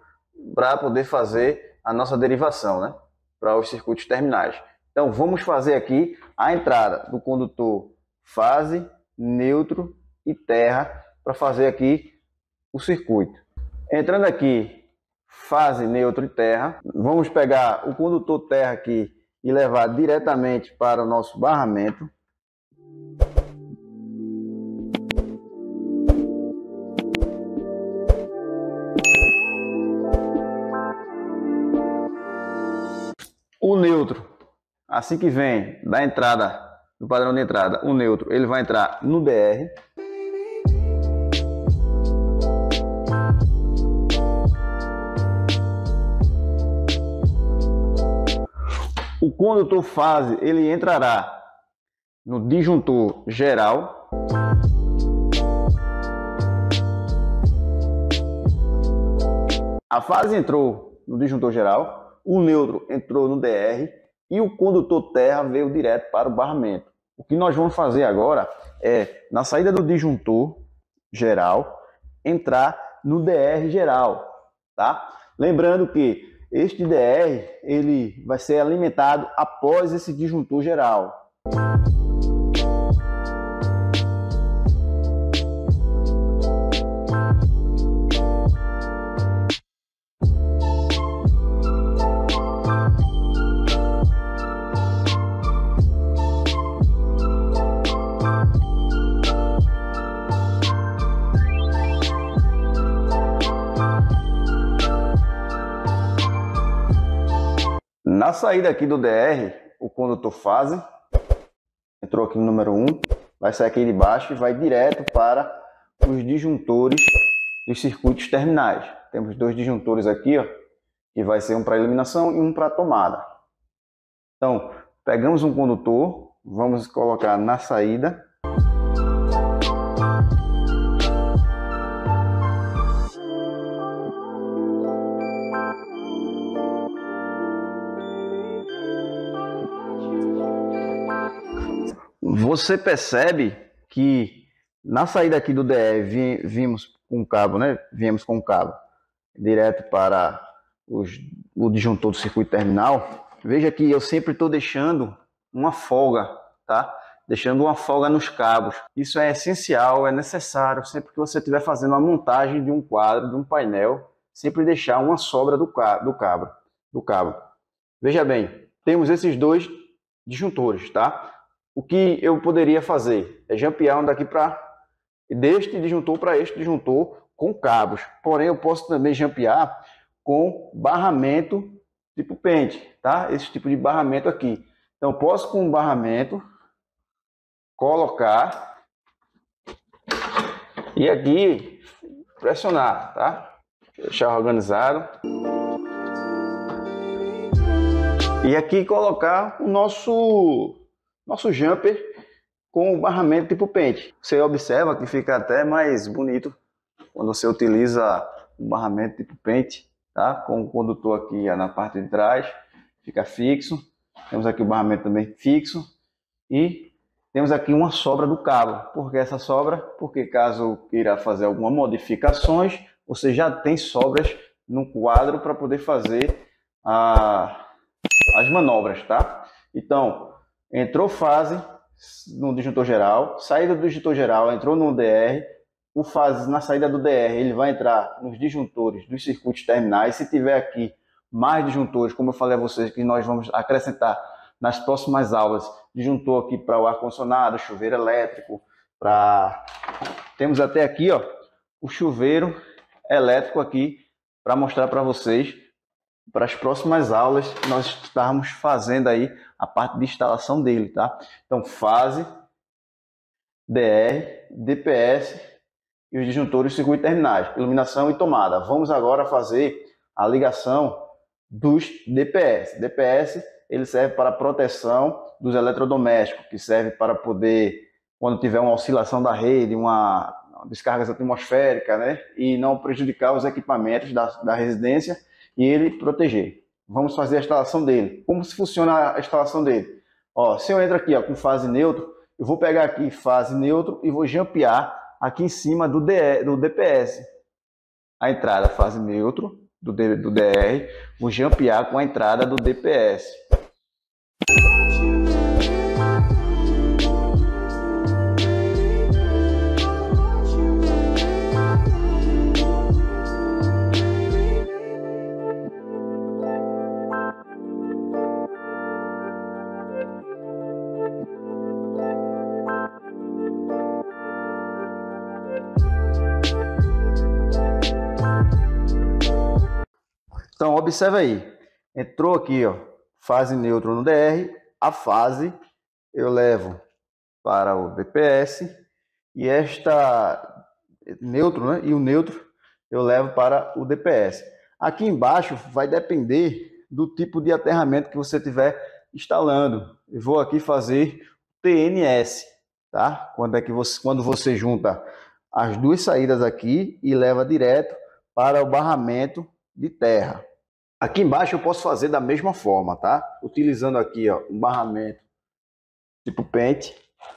para poder fazer a nossa derivação, né, para os circuitos terminais. Então vamos fazer aqui a entrada do condutor fase, neutro e terra para fazer aqui o circuito. Entrando aqui fase, neutro e terra, vamos pegar o condutor terra aqui e levar diretamente para o nosso barramento. O neutro, assim que vem da entrada, do padrão de entrada, o neutro, ele vai entrar no DR. O condutor fase, ele entrará no disjuntor geral. A fase entrou no disjuntor geral, o neutro entrou no DR e o condutor terra veio direto para o barramento. O que nós vamos fazer agora é, na saída do disjuntor geral, entrar no DR geral, tá? Lembrando que este DR, ele vai ser alimentado após esse disjuntor geral. Na saída aqui do DR, o condutor fase entrou aqui no número 1, vai sair aqui de baixo e vai direto para os disjuntores dos circuitos terminais. Temos 2 disjuntores aqui, ó, que vai ser um para iluminação e um para tomada. Então, pegamos um condutor, vamos colocar na saída. Você percebe que na saída aqui do DR vimos com o cabo, né? Viemos com o cabo direto para o disjuntor do circuito terminal. Veja que eu sempre estou deixando uma folga, tá? Deixando uma folga nos cabos. Isso é essencial, é necessário sempre que você estiver fazendo uma montagem de um quadro, de um painel, sempre deixar uma sobra do cabo. Veja bem, temos esses 2 disjuntores, tá? O que eu poderia fazer é jampear um daqui para deste disjuntor para este disjuntor com cabos. Porém, eu posso também jampear com barramento tipo pente, tá? Esse tipo de barramento aqui. Então, eu posso com um barramento colocar e aqui pressionar, tá? Deixar organizado. E aqui colocar o nosso jumper com o barramento tipo pente. Você observa que fica até mais bonito quando você utiliza o barramento tipo pente, tá? Com o condutor aqui na parte de trás, fica fixo. Temos aqui o barramento também fixo e temos aqui uma sobra do cabo. Por que essa sobra? Porque caso queira fazer algumas modificações, você já tem sobras no quadro para poder fazer as manobras, tá? Então, entrou fase no disjuntor geral, saída do disjuntor geral, entrou no DR, o fase na saída do DR, ele vai entrar nos disjuntores dos circuitos terminais. Se tiver aqui mais disjuntores, como eu falei a vocês, que nós vamos acrescentar nas próximas aulas, disjuntor aqui para o ar-condicionado, chuveiro elétrico, temos até aqui, ó, o chuveiro elétrico aqui para mostrar para vocês, para as próximas aulas, nós estamos fazendo aí a parte de instalação dele, tá? Então, fase, DR, DPS e os disjuntores circuito terminais, iluminação e tomada. Vamos agora fazer a ligação dos DPS. DPS, ele serve para proteção dos eletrodomésticos, que serve para poder, quando tiver uma oscilação da rede, uma descarga atmosférica, né? E não prejudicar os equipamentos da residência e ele proteger. Vamos fazer a instalação dele. Como se funciona a instalação dele? Ó, se eu entro aqui, ó, com fase neutro, eu vou pegar aqui fase neutro e vou jampear aqui em cima do DPS. A entrada fase neutro do DR, vou jampear com a entrada do DPS. Então, observa aí, entrou aqui, ó, fase neutro no DR, a fase eu levo para o DPS e esta neutro, né, e o neutro eu levo para o DPS. Aqui embaixo vai depender do tipo de aterramento que você estiver instalando. Eu vou aqui fazer TNS, tá? Quando você junta as duas saídas aqui e leva direto para o barramento de terra. Aqui embaixo eu posso fazer da mesma forma, tá? Utilizando aqui, ó, um barramento tipo pente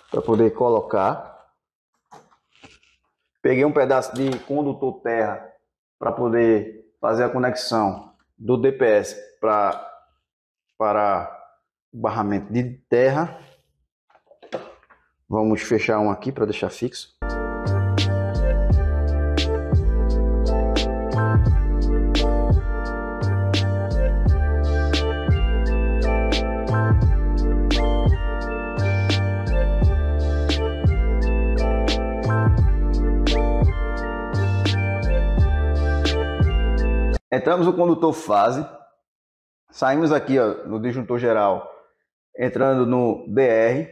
para poder colocar. Peguei um pedaço de condutor terra para poder fazer a conexão do DPS para o barramento de terra. Vamos fechar um aqui para deixar fixo. Entramos no condutor fase, saímos aqui, ó, no disjuntor geral, entrando no DR,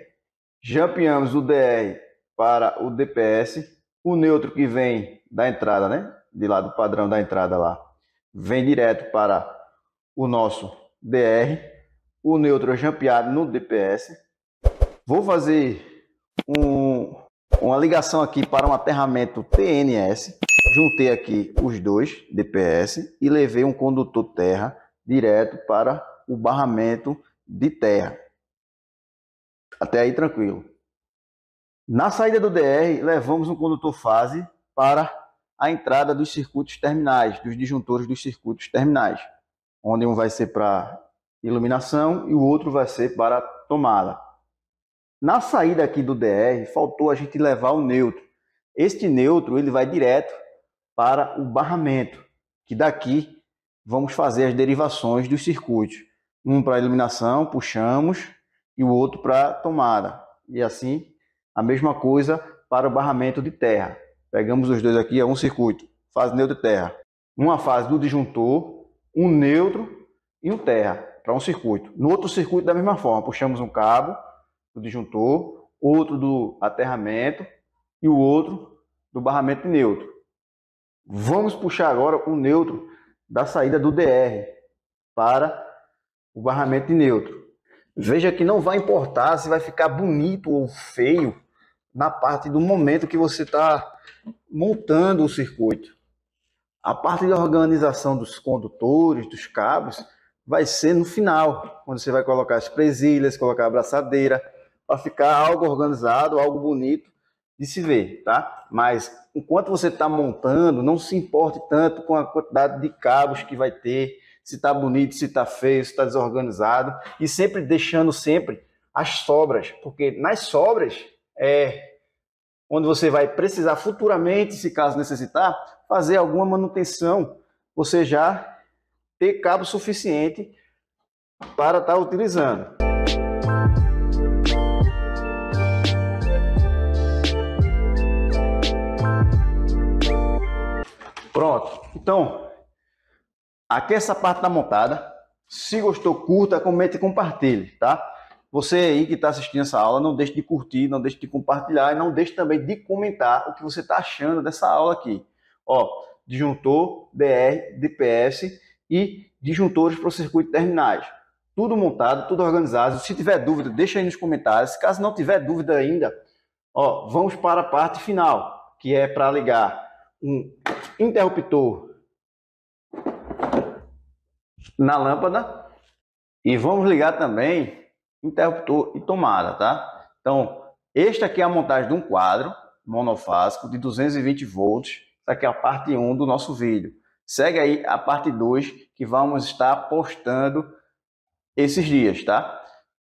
jampeamos o DR para o DPS, o neutro que vem da entrada, né, de lá do padrão da entrada lá, vem direto para o nosso DR, o neutro jampeado no DPS. Vou fazer uma ligação aqui para um aterramento TNS. Juntei aqui os dois DPS e levei um condutor terra direto para o barramento de terra. Até aí tranquilo. Na saída do DR, levamos um condutor fase para a entrada dos circuitos terminais, dos disjuntores dos circuitos terminais, onde um vai ser para iluminação e o outro vai ser para tomada. Na saída aqui do DR, faltou a gente levar o neutro. Este neutro ele vai direto para o barramento, que daqui vamos fazer as derivações dos circuitos. Um para iluminação, puxamos, e o outro para tomada. E assim, a mesma coisa para o barramento de terra. Pegamos os dois aqui, é um circuito fase neutro e terra. Uma fase do disjuntor, um neutro e um terra, para um circuito. No outro circuito, da mesma forma, puxamos um cabo do disjuntor, outro do aterramento e o outro do barramento neutro. Vamos puxar agora o neutro da saída do DR para o barramento neutro. Veja que não vai importar se vai ficar bonito ou feio na parte do momento que você está montando o circuito. A parte da organização dos condutores, dos cabos, vai ser no final, quando você vai colocar as presilhas, colocar a abraçadeira, para ficar algo organizado, algo bonito de se ver, tá? Mas enquanto você está montando, não se importe tanto com a quantidade de cabos que vai ter, se está bonito, se está feio, se está desorganizado, e sempre deixando sempre as sobras, porque nas sobras onde você vai precisar futuramente, se caso necessitar, fazer alguma manutenção, você já ter cabo suficiente para estar utilizando. Pronto. Então, aqui essa parte está montada. Se gostou, curta, comente e compartilhe, tá? Você aí que está assistindo essa aula, não deixe de curtir, não deixe de compartilhar e não deixe também de comentar o que você está achando dessa aula aqui. Ó, disjuntor, DR, DPS e disjuntores para o circuito terminais. Tudo montado, tudo organizado. Se tiver dúvida, deixa aí nos comentários. Caso não tiver dúvida ainda, ó, vamos para a parte final, que é para ligar um interruptor na lâmpada e vamos ligar também interruptor e tomada, tá? Então, este aqui é a montagem de um quadro monofásico de 220 volts. Essa aqui é a parte 1 do nosso vídeo. Segue aí a parte 2 que vamos estar postando esses dias, tá?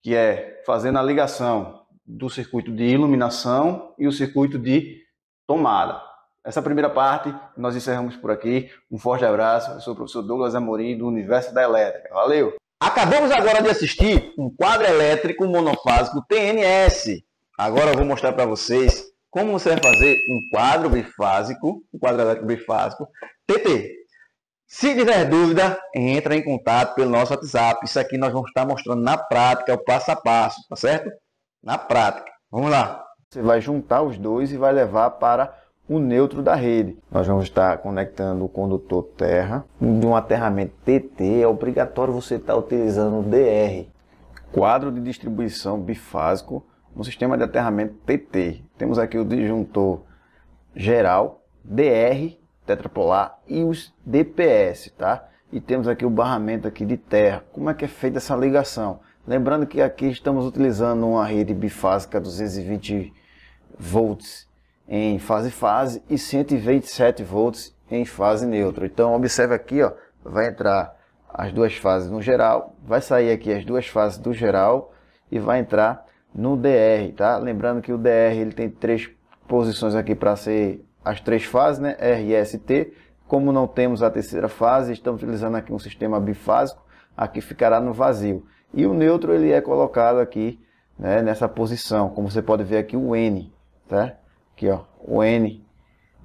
Que é fazendo a ligação do circuito de iluminação e o circuito de tomada. Essa primeira parte nós encerramos por aqui. Um forte abraço. Eu sou o professor Douglas Amorim do Universo da Elétrica. Valeu! Acabamos agora de assistir um quadro elétrico monofásico TNS. Agora eu vou mostrar para vocês como você vai fazer um quadro bifásico, um quadro elétrico bifásico TT. Se tiver dúvida, entra em contato pelo nosso WhatsApp. Isso aqui nós vamos estar mostrando na prática, o passo a passo, tá certo? Na prática. Vamos lá. Você vai juntar os dois e vai levar para o neutro da rede. Nós vamos estar conectando o condutor terra. De um aterramento TT, é obrigatório você estar utilizando o DR. Quadro de distribuição bifásico no sistema de aterramento TT. Temos aqui o disjuntor geral, DR, tetrapolar e os DPS, tá? E temos aqui o barramento aqui de terra. Como é que é feita essa ligação? Lembrando que aqui estamos utilizando uma rede bifásica 220 volts em fase e 127 volts em fase neutra. Então observe aqui, ó, vai entrar as duas fases no geral, vai sair aqui as duas fases do geral e vai entrar no DR, tá? Lembrando que o DR ele tem três posições aqui para ser as três fases, né? R, S, T. Como não temos a terceira fase, estamos utilizando aqui um sistema bifásico, aqui ficará no vazio. E o neutro ele é colocado aqui, né, nessa posição, como você pode ver aqui o N, tá? Aqui, ó, o N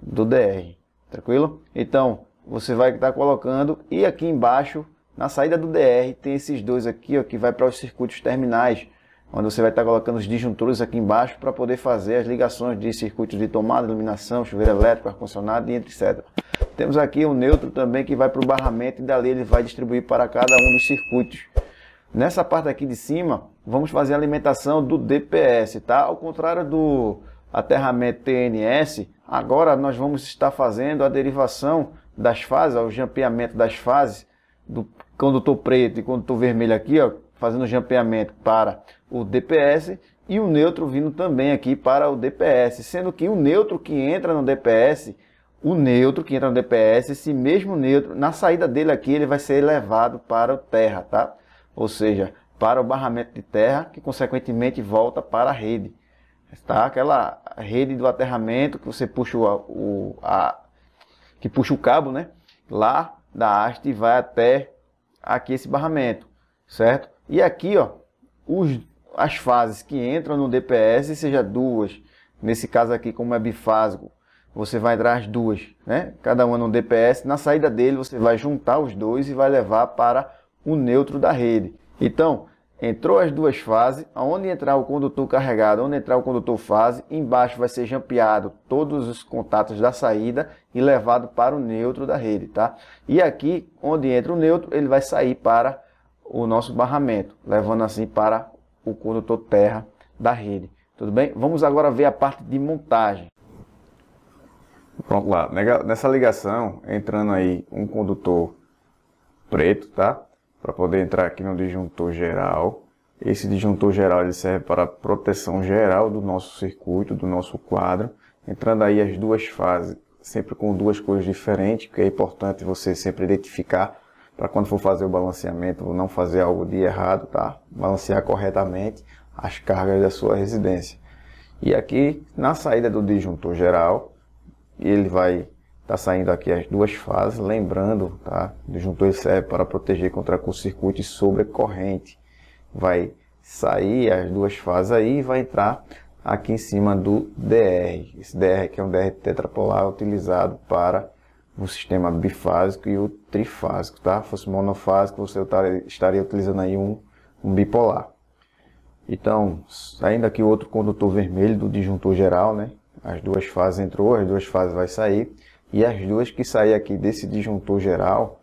do DR, tranquilo? Então, você vai estar colocando, e aqui embaixo, na saída do DR, tem esses dois aqui, ó, que vai para os circuitos terminais, onde você vai estar colocando os disjuntores aqui embaixo para poder fazer as ligações de circuitos de tomada, iluminação, chuveiro elétrico, ar-condicionado e etc. Temos aqui o neutro também que vai para o barramento e dali ele vai distribuir para cada um dos circuitos. Nessa parte aqui de cima, vamos fazer a alimentação do DPS, tá? Ao contrário do aterramento TNS, agora nós vamos estar fazendo a derivação das fases, o jampeamento das fases do condutor preto e condutor vermelho aqui, ó, fazendo o jampeamento para o DPS e o neutro vindo também aqui para o DPS, sendo que o neutro que entra no DPS, esse mesmo neutro, na saída dele aqui, ele vai ser levado para o terra, tá? Ou seja, para o barramento de terra, que consequentemente volta para a rede. Tá? Aquela rede do aterramento que você puxa puxa o cabo, né? Lá da haste e vai até aqui esse barramento, certo? E aqui, ó, as fases que entram no DPS, seja duas, nesse caso aqui como é bifásico, você vai entrar as duas, né? Cada uma no DPS. Na saída dele, você vai juntar os dois e vai levar para o neutro da rede. Então, entrou as duas fases, onde entrar o condutor carregado, onde entrar o condutor fase, embaixo vai ser jampeado todos os contatos da saída e levado para o neutro da rede, tá? E aqui, onde entra o neutro, ele vai sair para o nosso barramento, levando assim para o condutor terra da rede. Tudo bem? Vamos agora ver a parte de montagem. Pronto lá, nessa ligação, entrando aí um condutor preto, tá? Para poder entrar aqui no disjuntor geral. Esse disjuntor geral ele serve para a proteção geral do nosso circuito, do nosso quadro. Entrando aí as duas fases, sempre com duas cores diferentes, que é importante você sempre identificar para quando for fazer o balanceamento, não fazer algo de errado, tá? Balancear corretamente as cargas da sua residência. E aqui na saída do disjuntor geral, ele vai estar saindo aqui as duas fases, lembrando, tá? O disjuntor ele serve para proteger contra curto-circuito e sobrecorrente. Vai sair as duas fases aí e vai entrar aqui em cima do DR. Esse DR aqui é um DR tetrapolar utilizado para o sistema bifásico e o trifásico, tá? Se fosse monofásico, você estaria utilizando aí um bipolar. Então, saindo aqui o outro condutor vermelho do disjuntor geral, né? As duas fases entrou, as duas fases vai sair. E as duas que sair aqui desse disjuntor geral,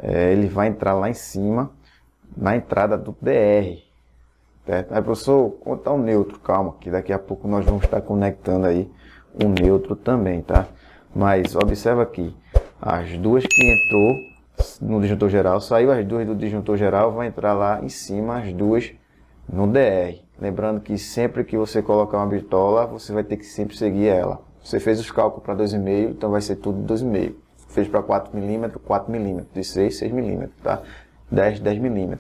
ele vai entrar lá em cima, na entrada do DR. Certo? Aí, professor, quanto está o neutro? Calma, que daqui a pouco nós vamos estar conectando aí o neutro também, tá? Mas observa aqui, as duas que entrou no disjuntor geral, saiu as duas do disjuntor geral, vai entrar lá em cima as duas no DR. Lembrando que sempre que você colocar uma bitola, você vai ter que sempre seguir ela. Você fez os cálculos para 2,5, então vai ser tudo 2,5. Fez para 4 mm, 4 mm. De 6, 6 mm, tá? 10, 10 mm.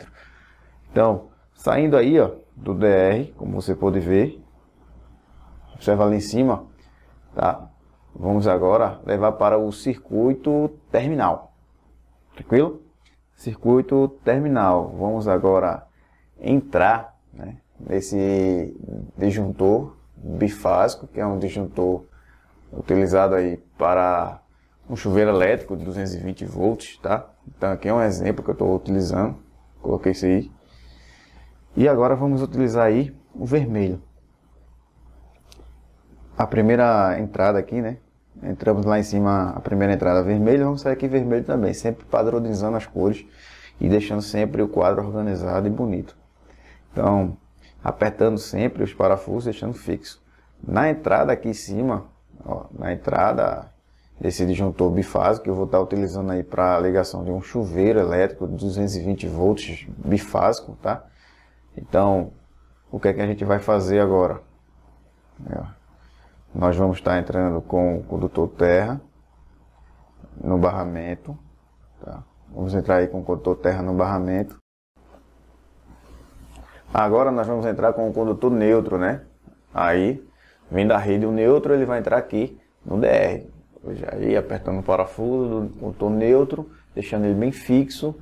Então, saindo aí, ó, do DR, como você pode ver, observa ali em cima, tá? Vamos agora levar para o circuito terminal. Tranquilo? Circuito terminal. Vamos agora entrar, né, nesse disjuntor bifásico, que é um disjuntor utilizado aí para um chuveiro elétrico de 220 volts, tá? Então aqui é um exemplo que eu estou utilizando, coloquei isso aí. E agora vamos utilizar aí o vermelho. A primeira entrada aqui, né? Entramos lá em cima, a primeira entrada vermelha, vamos sair aqui vermelho também, sempre padronizando as cores e deixando sempre o quadro organizado e bonito. Então, apertando sempre os parafusos, deixando fixo. Na entrada aqui em cima, ó, na entrada desse disjuntor bifásico, que eu vou estar utilizando aí para a ligação de um chuveiro elétrico de 220 volts bifásico, tá? Então, o que é que a gente vai fazer agora? Nós vamos estar entrando com o condutor terra no barramento, tá? Vamos entrar aí com o condutor terra no barramento. Agora nós vamos entrar com o condutor neutro, né? Aí, vem da rede o neutro, ele vai entrar aqui no DR. Aí, apertando o parafuso do condutor neutro, deixando ele bem fixo.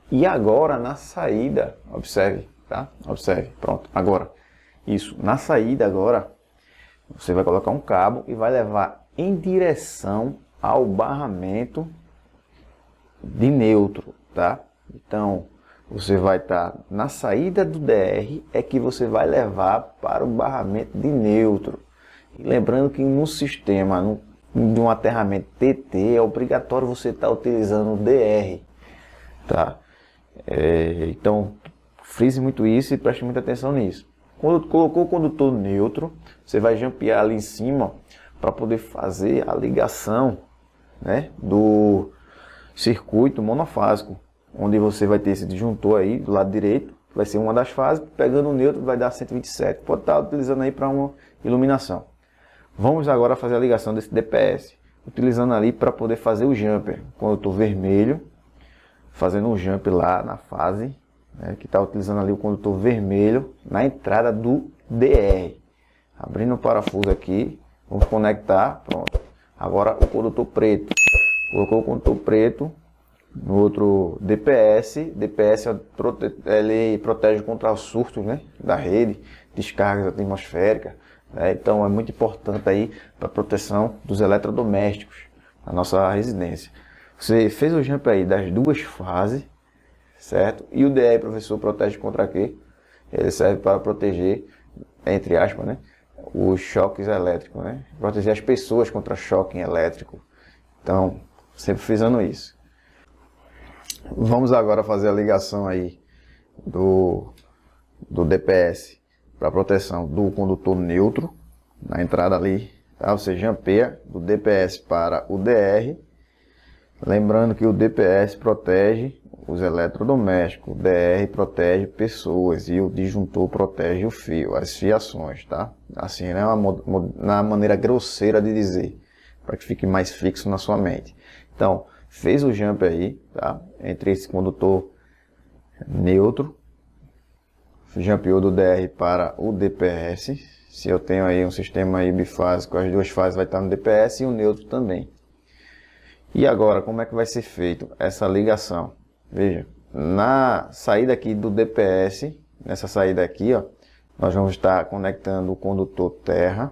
E agora, na saída, observe, tá? Observe, pronto. Agora, isso, na saída agora, você vai colocar um cabo e vai levar em direção ao barramento de neutro, tá? Então, você vai estar na saída do DR, é que você vai levar para o barramento de neutro. E lembrando que no sistema de um aterramento TT, é obrigatório você estar utilizando o DR, tá? Então, frise muito isso e preste muita atenção nisso. Quando colocou o condutor neutro, você vai jampear ali em cima para poder fazer a ligação, né, do circuito monofásico, onde você vai ter esse disjuntor aí do lado direito, vai ser uma das fases, pegando o neutro vai dar 127, pode estar utilizando aí para uma iluminação. Vamos agora fazer a ligação desse DPS, utilizando ali para poder fazer o jumper, condutor vermelho, fazendo um jump lá na fase, né, que está utilizando ali o condutor vermelho na entrada do DR. Abrindo o parafuso aqui, vamos conectar, pronto. Agora o condutor preto, colocou o condutor preto no outro DPS. DPS ele protege contra os surtos, né, da rede, descargas atmosféricas. né? Então é muito importante aí para a proteção dos eletrodomésticos na nossa residência. Você fez o jump aí das duas fases, certo? E o DR, professor, protege contra quê? Ele serve para proteger, entre aspas, né, os choques elétricos, né? Proteger as pessoas contra choque elétrico. Então, sempre frisando isso. Vamos agora fazer a ligação aí do DPS para proteção do condutor neutro na entrada ali, tá? Você jampeia do DPS para o DR, lembrando que o DPS protege os eletrodomésticos, o DR protege pessoas e o disjuntor protege o fio, as fiações, tá? Assim, né, na maneira grosseira de dizer, para que fique mais fixo na sua mente. Então, fez o jump aí, tá? Entre esse condutor neutro, jampeou do DR para o DPS. Se eu tenho aí um sistema aí bifásico, as duas fases vai estar no DPS e o neutro também. E agora, como é que vai ser feito essa ligação? Veja, na saída aqui do DPS, nessa saída aqui, ó, nós vamos estar conectando o condutor terra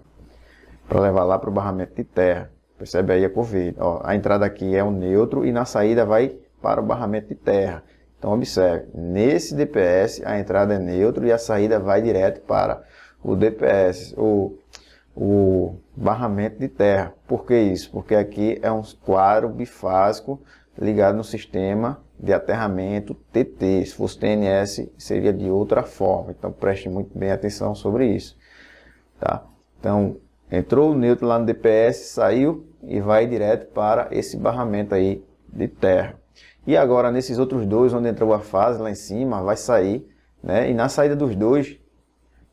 para levar lá para o barramento de terra. Percebe aí a corrida? Ó, a entrada aqui é o neutro e na saída vai para o barramento de terra. Então observe, nesse DPS a entrada é neutro e a saída vai direto para o DPS, o barramento de terra. Por que isso? Porque aqui é um quadro bifásico ligado no sistema de aterramento TT. Se fosse TNS seria de outra forma. Então preste muito bem atenção sobre isso. Tá? Então entrou o neutro lá no DPS, saiu e vai direto para esse barramento aí de terra. E agora nesses outros dois, onde entrou a fase lá em cima, vai sair, né? E na saída dos dois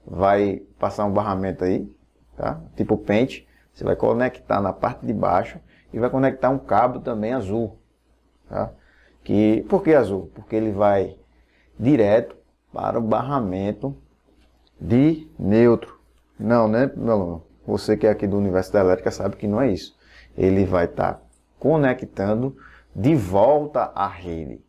vai passar um barramento aí, tá? Tipo pente. Você vai conectar na parte de baixo e vai conectar um cabo também azul, tá? Por que azul? Porque ele vai direto para o barramento de neutro. Não, né, meu aluno? Você que é aqui do Universo da Elétrica sabe que não é isso. Ele vai estar conectando de volta à rede.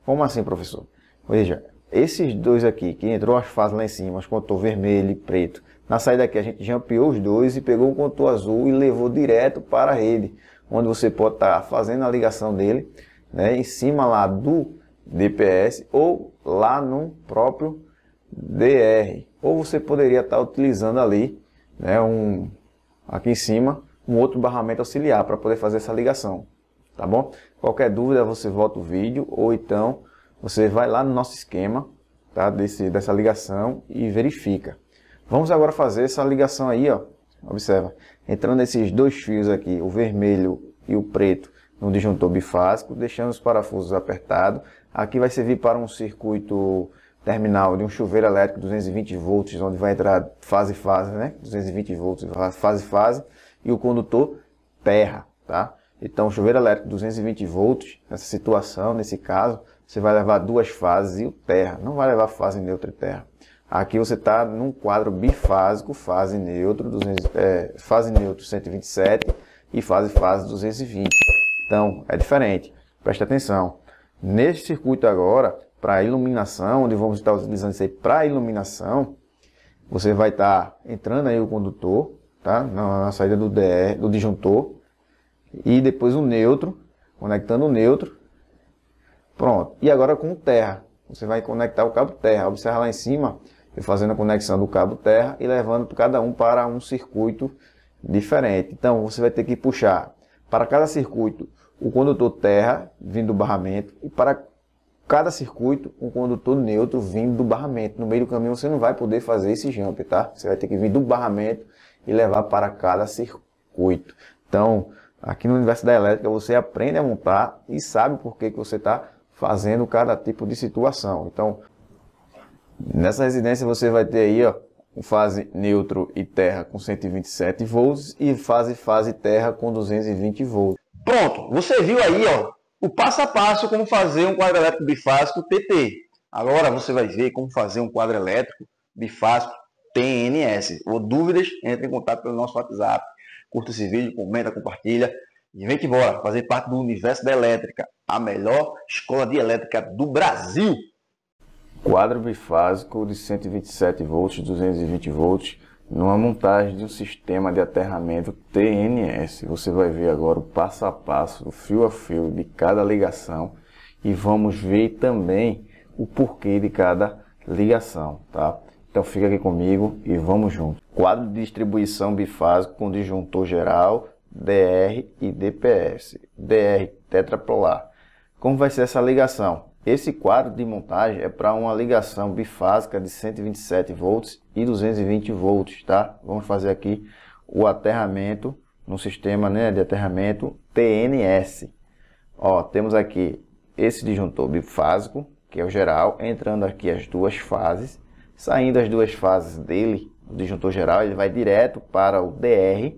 Como assim, professor? Veja, esses dois aqui, que entrou as fases lá em cima, os condutor vermelho e preto, na saída aqui a gente jampeou os dois e pegou o condutor azul e levou direto para a rede, onde você pode estar fazendo a ligação dele, né, em cima lá do DPS ou lá no próprio DR. Ou você poderia estar utilizando ali, né, aqui em cima, um outro barramento auxiliar para poder fazer essa ligação. Tá bom? Qualquer dúvida você volta o vídeo ou então você vai lá no nosso esquema, tá? Dessa ligação e verifica. Vamos agora fazer essa ligação aí, ó. Observa, entrando esses dois fios aqui, o vermelho e o preto, no disjuntor bifásico, deixando os parafusos apertados. Aqui vai servir para um circuito terminal de um chuveiro elétrico 220 volts, onde vai entrar fase né? 220 volts, fase e o condutor terra, tá? Então, o chuveiro elétrico 220 volts, nessa situação, nesse caso, você vai levar duas fases e o terra. Não vai levar fase neutra e terra. Aqui você está num quadro bifásico, fase neutro 127 e fase 220. Então, é diferente. Preste atenção. Nesse circuito agora, para iluminação, onde vamos estar utilizando isso aí para iluminação, você vai estar entrando aí o condutor, tá? Na saída do disjuntor. E depois o neutro, conectando o neutro. Pronto. E agora com o terra. Você vai conectar o cabo terra. Observa lá em cima, eu fazendo a conexão do cabo terra e levando cada um para um circuito diferente. Então você vai ter que puxar para cada circuito o condutor terra vindo do barramento e para cada circuito um condutor neutro vindo do barramento. No meio do caminho você não vai poder fazer esse jump, tá? Você vai ter que vir do barramento e levar para cada circuito. Então, aqui no Universo da Elétrica você aprende a montar e sabe por que você está fazendo cada tipo de situação. Então, nessa residência você vai ter aí, ó, fase neutro e terra com 127 volts e fase terra com 220 volts. Pronto, você viu aí, ó, o passo a passo como fazer um quadro elétrico bifásico TT. Agora você vai ver como fazer um quadro elétrico bifásico TNS. Ou dúvidas, entre em contato pelo nosso WhatsApp. Curta esse vídeo, comenta, compartilha e vem que bora fazer parte do Universo da Elétrica, a melhor escola de elétrica do Brasil. Quadro bifásico de 127 volts, 220 volts, numa montagem de um sistema de aterramento TNS. Você vai ver agora o passo a passo, o fio a fio de cada ligação e vamos ver também o porquê de cada ligação, tá? Então fica aqui comigo e vamos junto. Quadro de distribuição bifásico com disjuntor geral, DR e DPS. DR tetrapolar. Como vai ser essa ligação? Esse quadro de montagem é para uma ligação bifásica de 127 volts e 220 volts, tá? Vamos fazer aqui o aterramento no sistema, né, de aterramento TNS. Ó, temos aqui esse disjuntor bifásico, que é o geral, entrando aqui as duas fases, saindo as duas fases dele, o disjuntor geral, ele vai direto para o DR.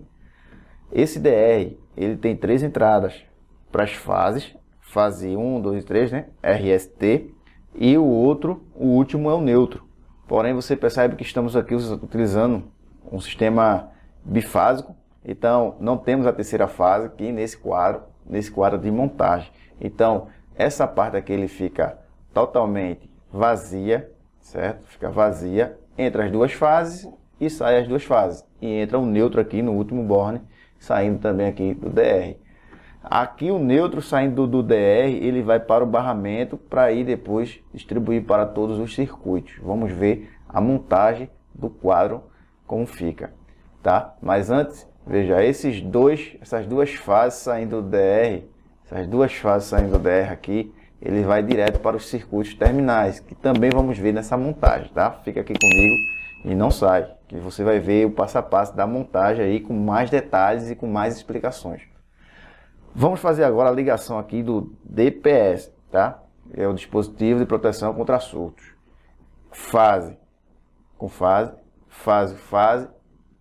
Esse DR, ele tem 3 entradas para as fases, fase 1, 2 e 3, né? RST, e o último é o neutro. Porém, você percebe que estamos aqui utilizando um sistema bifásico, então não temos a terceira fase aqui nesse quadro de montagem. Então, essa parte aqui ele fica totalmente vazia, certo? Fica vazia, entra as duas fases e sai as duas fases. E entra o neutro aqui no último borne, saindo também aqui do DR. Aqui o neutro saindo do DR, ele vai para o barramento para ir depois distribuir para todos os circuitos. Vamos ver a montagem do quadro como fica, tá? Mas antes, veja, essas duas fases saindo do DR, aqui, ele vai direto para os circuitos terminais, que também vamos ver nessa montagem, tá? Fica aqui comigo e não sai, que você vai ver o passo a passo da montagem aí com mais detalhes e com mais explicações. Vamos fazer agora a ligação aqui do DPS, tá? É o dispositivo de proteção contra surtos. Fase com fase, fase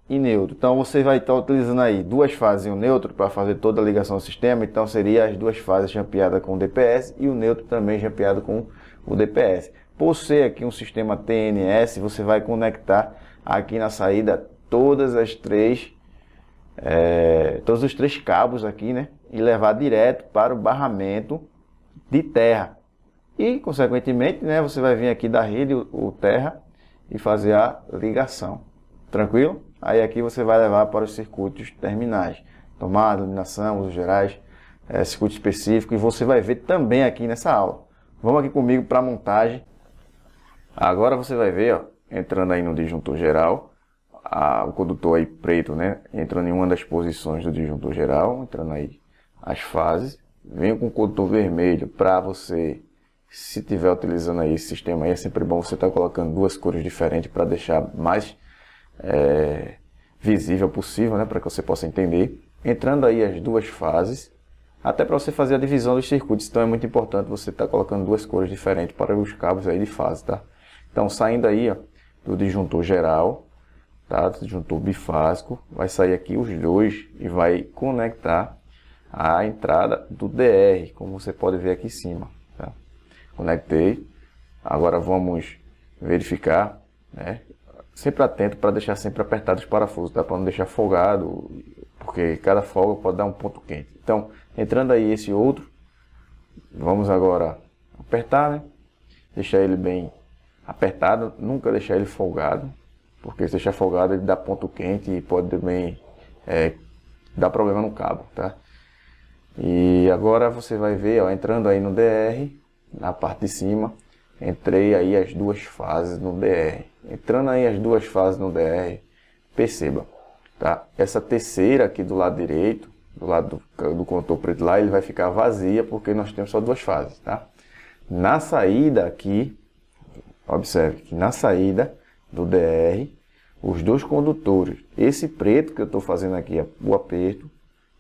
e neutro. Então você vai estar utilizando aí duas fases e um neutro para fazer toda a ligação do sistema. Então seria as duas fases jampeadas com o DPS e o neutro também jampeado com o DPS. Por ser aqui um sistema TNS, você vai conectar aqui na saída todos os três cabos aqui, né? E levar direto para o barramento de terra. E, consequentemente, né, você vai vir aqui da rede, o terra, e fazer a ligação. Tranquilo? Aí aqui você vai levar para os circuitos terminais. Tomada, iluminação, usos gerais, circuito específico. E você vai ver também aqui nessa aula. Vamos aqui comigo para a montagem. Agora você vai ver, ó, entrando aí no disjuntor geral, o condutor aí preto, né, entrando em uma das posições do disjuntor geral, entrando aí as fases. Venho com o condutor vermelho para você, se estiver utilizando aí esse sistema aí, é sempre bom você estar colocando duas cores diferentes para deixar mais visível possível, né, para que você possa entender. Entrando aí as duas fases, até para você fazer a divisão dos circuitos, então é muito importante você estar colocando duas cores diferentes para os cabos aí de fase, tá? Então saindo aí, ó, do disjuntor geral, tá, do disjuntor bifásico, vai sair aqui os dois e vai conectar a entrada do DR, como você pode ver aqui em cima, tá? Conectei. Agora vamos verificar, né? Sempre atento para deixar sempre apertado os parafusos, tá? Para não deixar folgado, porque cada folga pode dar um ponto quente. Então, entrando aí esse outro, vamos agora apertar, né? Deixar ele bem apertado, nunca deixar ele folgado, porque se deixar folgado ele dá ponto quente e pode também dar problema no cabo, tá? E agora você vai ver, ó, entrando aí no DR, na parte de cima, entrei aí as duas fases no DR. Entrando aí as duas fases no DR, perceba, tá? Essa terceira aqui do lado direito, do lado do condutor preto lá, ele vai ficar vazia porque nós temos só duas fases, tá? Na saída aqui, observe que na saída do DR, os dois condutores, esse preto que eu estou fazendo aqui, é o aperto,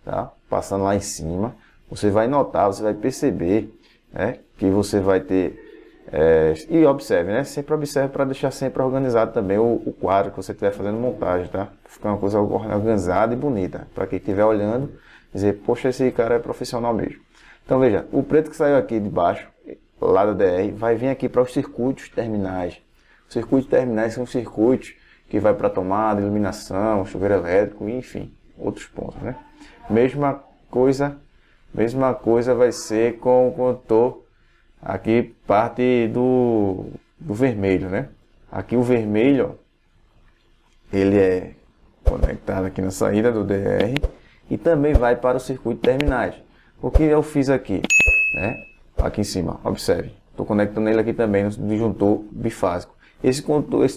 tá? Passando lá em cima, você vai notar, você vai perceber, né, que você vai ter, e observe, né, sempre observe para deixar sempre organizado também o quadro que você estiver fazendo montagem, tá? Ficar uma coisa organizada e bonita, para quem estiver olhando, dizer, poxa, esse cara é profissional mesmo. Então veja, o preto que saiu aqui de baixo, lá do DR, vai vir aqui para os circuitos terminais. Os circuitos terminais são circuitos que vai para tomada, iluminação, chuveiro elétrico, enfim, outros pontos, né? Mesma coisa vai ser com o condutor aqui, parte do vermelho, né? Aqui o vermelho, ó, ele é conectado aqui na saída do DR e também vai para o circuito de terminais. O que eu fiz aqui, né? Aqui em cima, observe. Estou conectando ele aqui também no disjuntor bifásico. Esse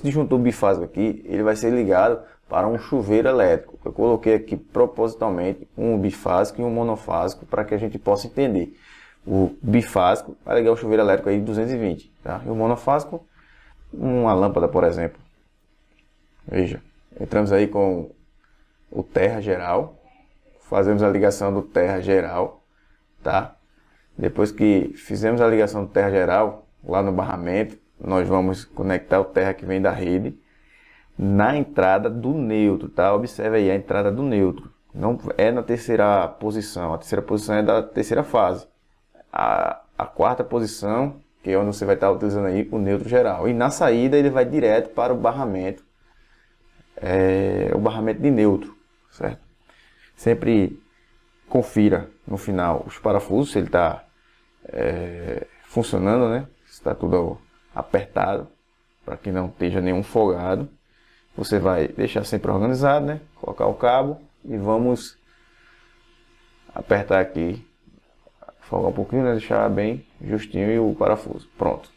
disjuntor bifásico aqui, ele vai ser ligado para um chuveiro elétrico. Eu coloquei aqui propositalmente um bifásico e um monofásico para que a gente possa entender. O bifásico vai ligar o chuveiro elétrico aí de 220, tá? E o monofásico, uma lâmpada, por exemplo. Veja, entramos aí com o terra geral, fazemos a ligação do terra geral, tá? Depois que fizemos a ligação do terra geral, lá no barramento, nós vamos conectar o terra que vem da rede na entrada do neutro, tá? Observe aí a entrada do neutro. Não é na terceira posição, a terceira posição é da terceira fase. A quarta posição, que é onde você vai estar utilizando aí o neutro geral. E na saída ele vai direto para o barramento de neutro, certo? Sempre confira no final os parafusos, se ele está funcionando, né? Se está tudo apertado, para que não esteja nenhum folgado. Você vai deixar sempre organizado, né? Colocar o cabo e vamos apertar aqui, folgar um pouquinho, né? Deixar bem justinho e o parafuso. Pronto.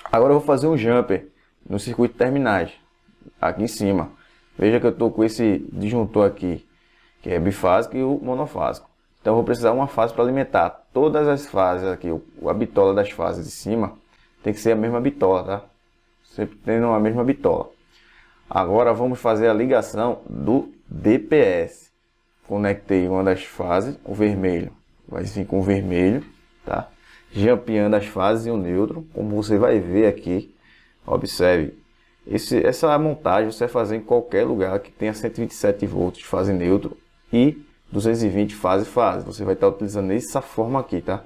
Agora eu vou fazer um jumper no circuito de terminais, aqui em cima. Veja que eu estou com esse disjuntor aqui, que é bifásico e o monofásico. Então eu vou precisar de uma fase para alimentar todas as fases aqui. A bitola das fases de cima tem que ser a mesma bitola, tá? Sempre tendo a mesma bitola. Agora vamos fazer a ligação do DPS. Conectei uma das fases, o vermelho vai vir com o vermelho, tá? Jampeando as fases e o neutro, como você vai ver aqui. Observe, essa montagem você vai fazer em qualquer lugar que tenha 127 volts de fase neutro e 220 fase. Você vai estar utilizando essa forma aqui, tá?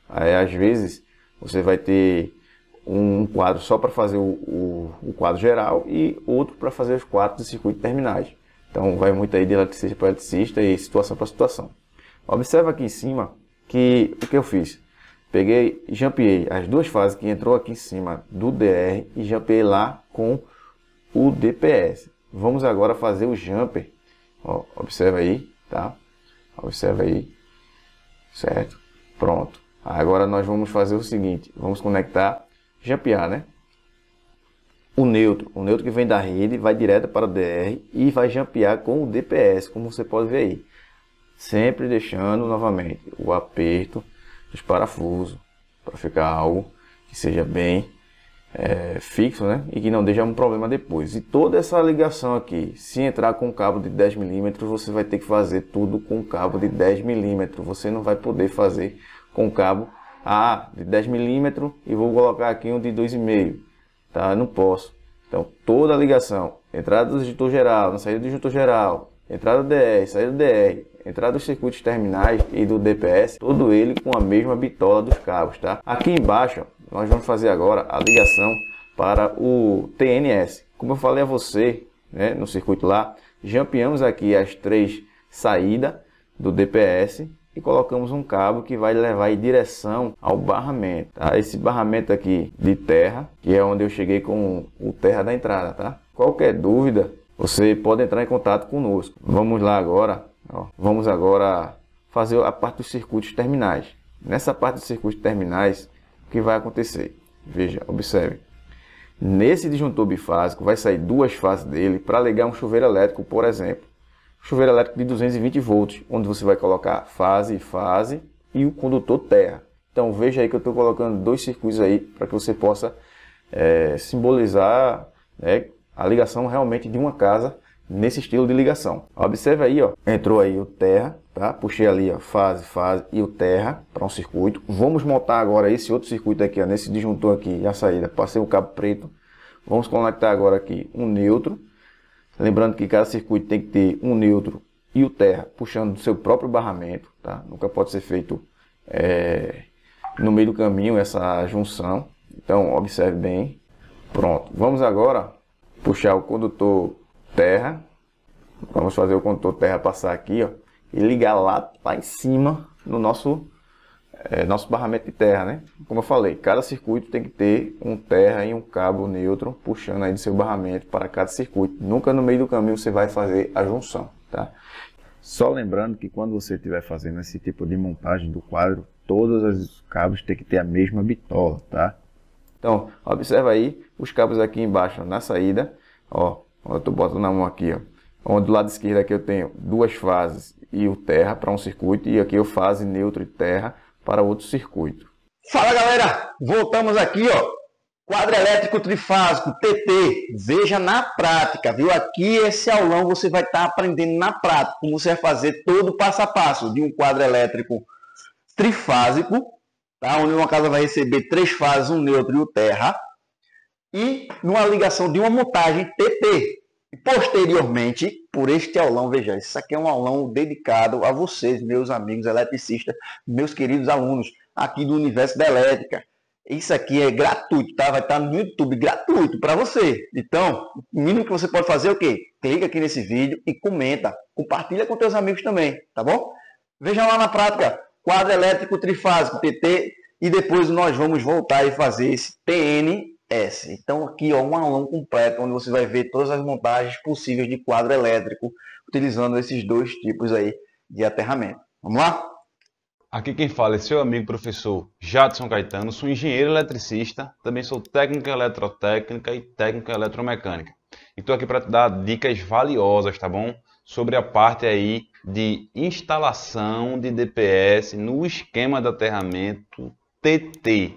Aí, às vezes você vai ter um quadro só para fazer o quadro geral e outro para fazer os quadros de circuito de terminais. Então vai muito aí de eletricista para eletricista e situação para situação. Observa aqui em cima que o que eu fiz. Peguei e jampeei as duas fases que entrou aqui em cima do DR e jampeei lá com o DPS. Vamos agora fazer o jumper. Ó, observa aí, tá? Observa aí, certo? Pronto. Agora nós vamos fazer o seguinte, vamos conectar, jampear, né? O neutro que vem da rede vai direto para o DR e vai jampear com o DPS, como você pode ver aí. Sempre deixando novamente o aperto dos parafusos para ficar algo que seja bem fixo, né? E que não deixe um problema depois. E toda essa ligação aqui, se entrar com cabo de 10 mm, você vai ter que fazer tudo com cabo de 10 mm. Você não vai poder fazer com cabo de 10 mm e vou colocar aqui um de 2,5, tá? Não posso. Então toda a ligação, entrada do disjuntor geral, na saída do disjuntor geral, entrada do DR, saída do DR, entrada dos circuitos terminais e do DPS, todo ele com a mesma bitola dos cabos, tá? Aqui embaixo nós vamos fazer agora a ligação para o TNS. Como eu falei a você, né, no circuito lá, jampeamos aqui as 3 saídas do DPS e colocamos um cabo que vai levar em direção ao barramento, tá? Esse barramento aqui de terra, que é onde eu cheguei com o terra da entrada, tá? Qualquer dúvida, você pode entrar em contato conosco. Vamos lá agora, ó. Vamos agora fazer a parte dos circuitos terminais. Nessa parte dos circuitos terminais, o que vai acontecer? Veja, observe. Nesse disjuntor bifásico vai sair 2 fases dele para ligar um chuveiro elétrico, por exemplo. Chuveiro elétrico de 220 volts, onde você vai colocar fase e o condutor terra. Então veja aí que eu estou colocando 2 circuitos aí para que você possa simbolizar, né, a ligação realmente de uma casa nesse estilo de ligação. Observe aí, ó, entrou aí o terra, tá? Puxei ali, ó, fase e o terra para um circuito. Vamos montar agora esse outro circuito aqui, ó, nesse disjuntor aqui, a saída. Passei o cabo preto. Vamos conectar agora aqui um neutro. Lembrando que cada circuito tem que ter um neutro e o terra puxando do seu próprio barramento, tá? Nunca pode ser feito no meio do caminho essa junção. Então observe bem. Pronto. Vamos agora puxar o condutor terra. Vamos fazer o condutor terra passar aqui, ó, e ligar lá em cima no nosso nosso barramento de terra, né? Como eu falei, cada circuito tem que ter um terra e um cabo neutro puxando aí do seu barramento para cada circuito. Nunca no meio do caminho você vai fazer a junção, tá? Só lembrando que quando você estiver fazendo esse tipo de montagem do quadro, todos os cabos têm que ter a mesma bitola, tá? Então, observa aí os cabos aqui embaixo na saída, ó, eu tô botando na mão aqui, ó, onde do lado esquerdo aqui eu tenho duas fases e o terra para um circuito, e aqui eu fase neutro e terra para outro circuito. Fala galera, voltamos aqui, ó, quadro elétrico trifásico, TT, veja na prática, viu? Aqui esse aulão você vai estar aprendendo na prática, como você vai fazer todo o passo a passo de um quadro elétrico trifásico, tá? Onde uma casa vai receber 3 fases, um neutro e o terra, e numa ligação de uma montagem TT. E posteriormente, por este aulão, veja, isso aqui é um aulão dedicado a vocês, meus amigos eletricistas, meus queridos alunos aqui do Universo da Elétrica. Isso aqui é gratuito, tá? Vai estar no YouTube, gratuito para você. Então, o mínimo que você pode fazer é o quê? Clica aqui nesse vídeo e comenta. Compartilha com teus amigos também, tá bom? Vejam lá na prática, quadro elétrico trifásico, TT, e depois nós vamos voltar e fazer esse TNS. Então aqui, ó, um aulão completo, onde você vai ver todas as montagens possíveis de quadro elétrico, utilizando esses dois tipos aí de aterramento. Vamos lá? Aqui quem fala é seu amigo professor Jadson Caetano, sou engenheiro eletricista, também sou técnico em eletrotécnica e técnico em eletromecânica. E estou aqui para te dar dicas valiosas, tá bom? Sobre a parte aí de instalação de DPS no esquema de aterramento TT,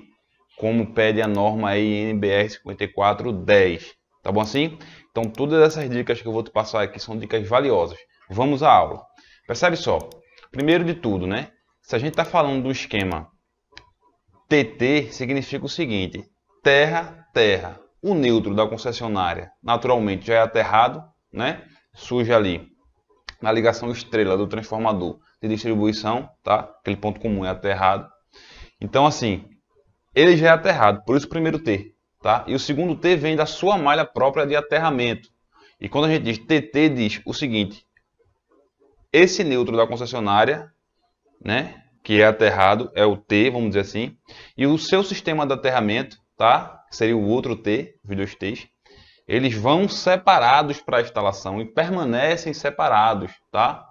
como pede a norma aí NBR 5410, tá bom assim? Então todas essas dicas que eu vou te passar aqui são dicas valiosas. Vamos à aula. Percebe só, primeiro de tudo, né? Se a gente está falando do esquema TT, significa o seguinte: terra, terra. O neutro da concessionária naturalmente já é aterrado, né? Surge ali na ligação estrela do transformador de distribuição, tá? Aquele ponto comum é aterrado. Então assim, ele já é aterrado, por isso o primeiro T, tá? E o segundo T vem da sua malha própria de aterramento. E quando a gente diz TT, diz o seguinte: esse neutro da concessionária, né, que é aterrado, é o T, vamos dizer assim, e o seu sistema de aterramento, tá? Que seria o outro T, os dois T's, eles vão separados para a instalação e permanecem separados, tá?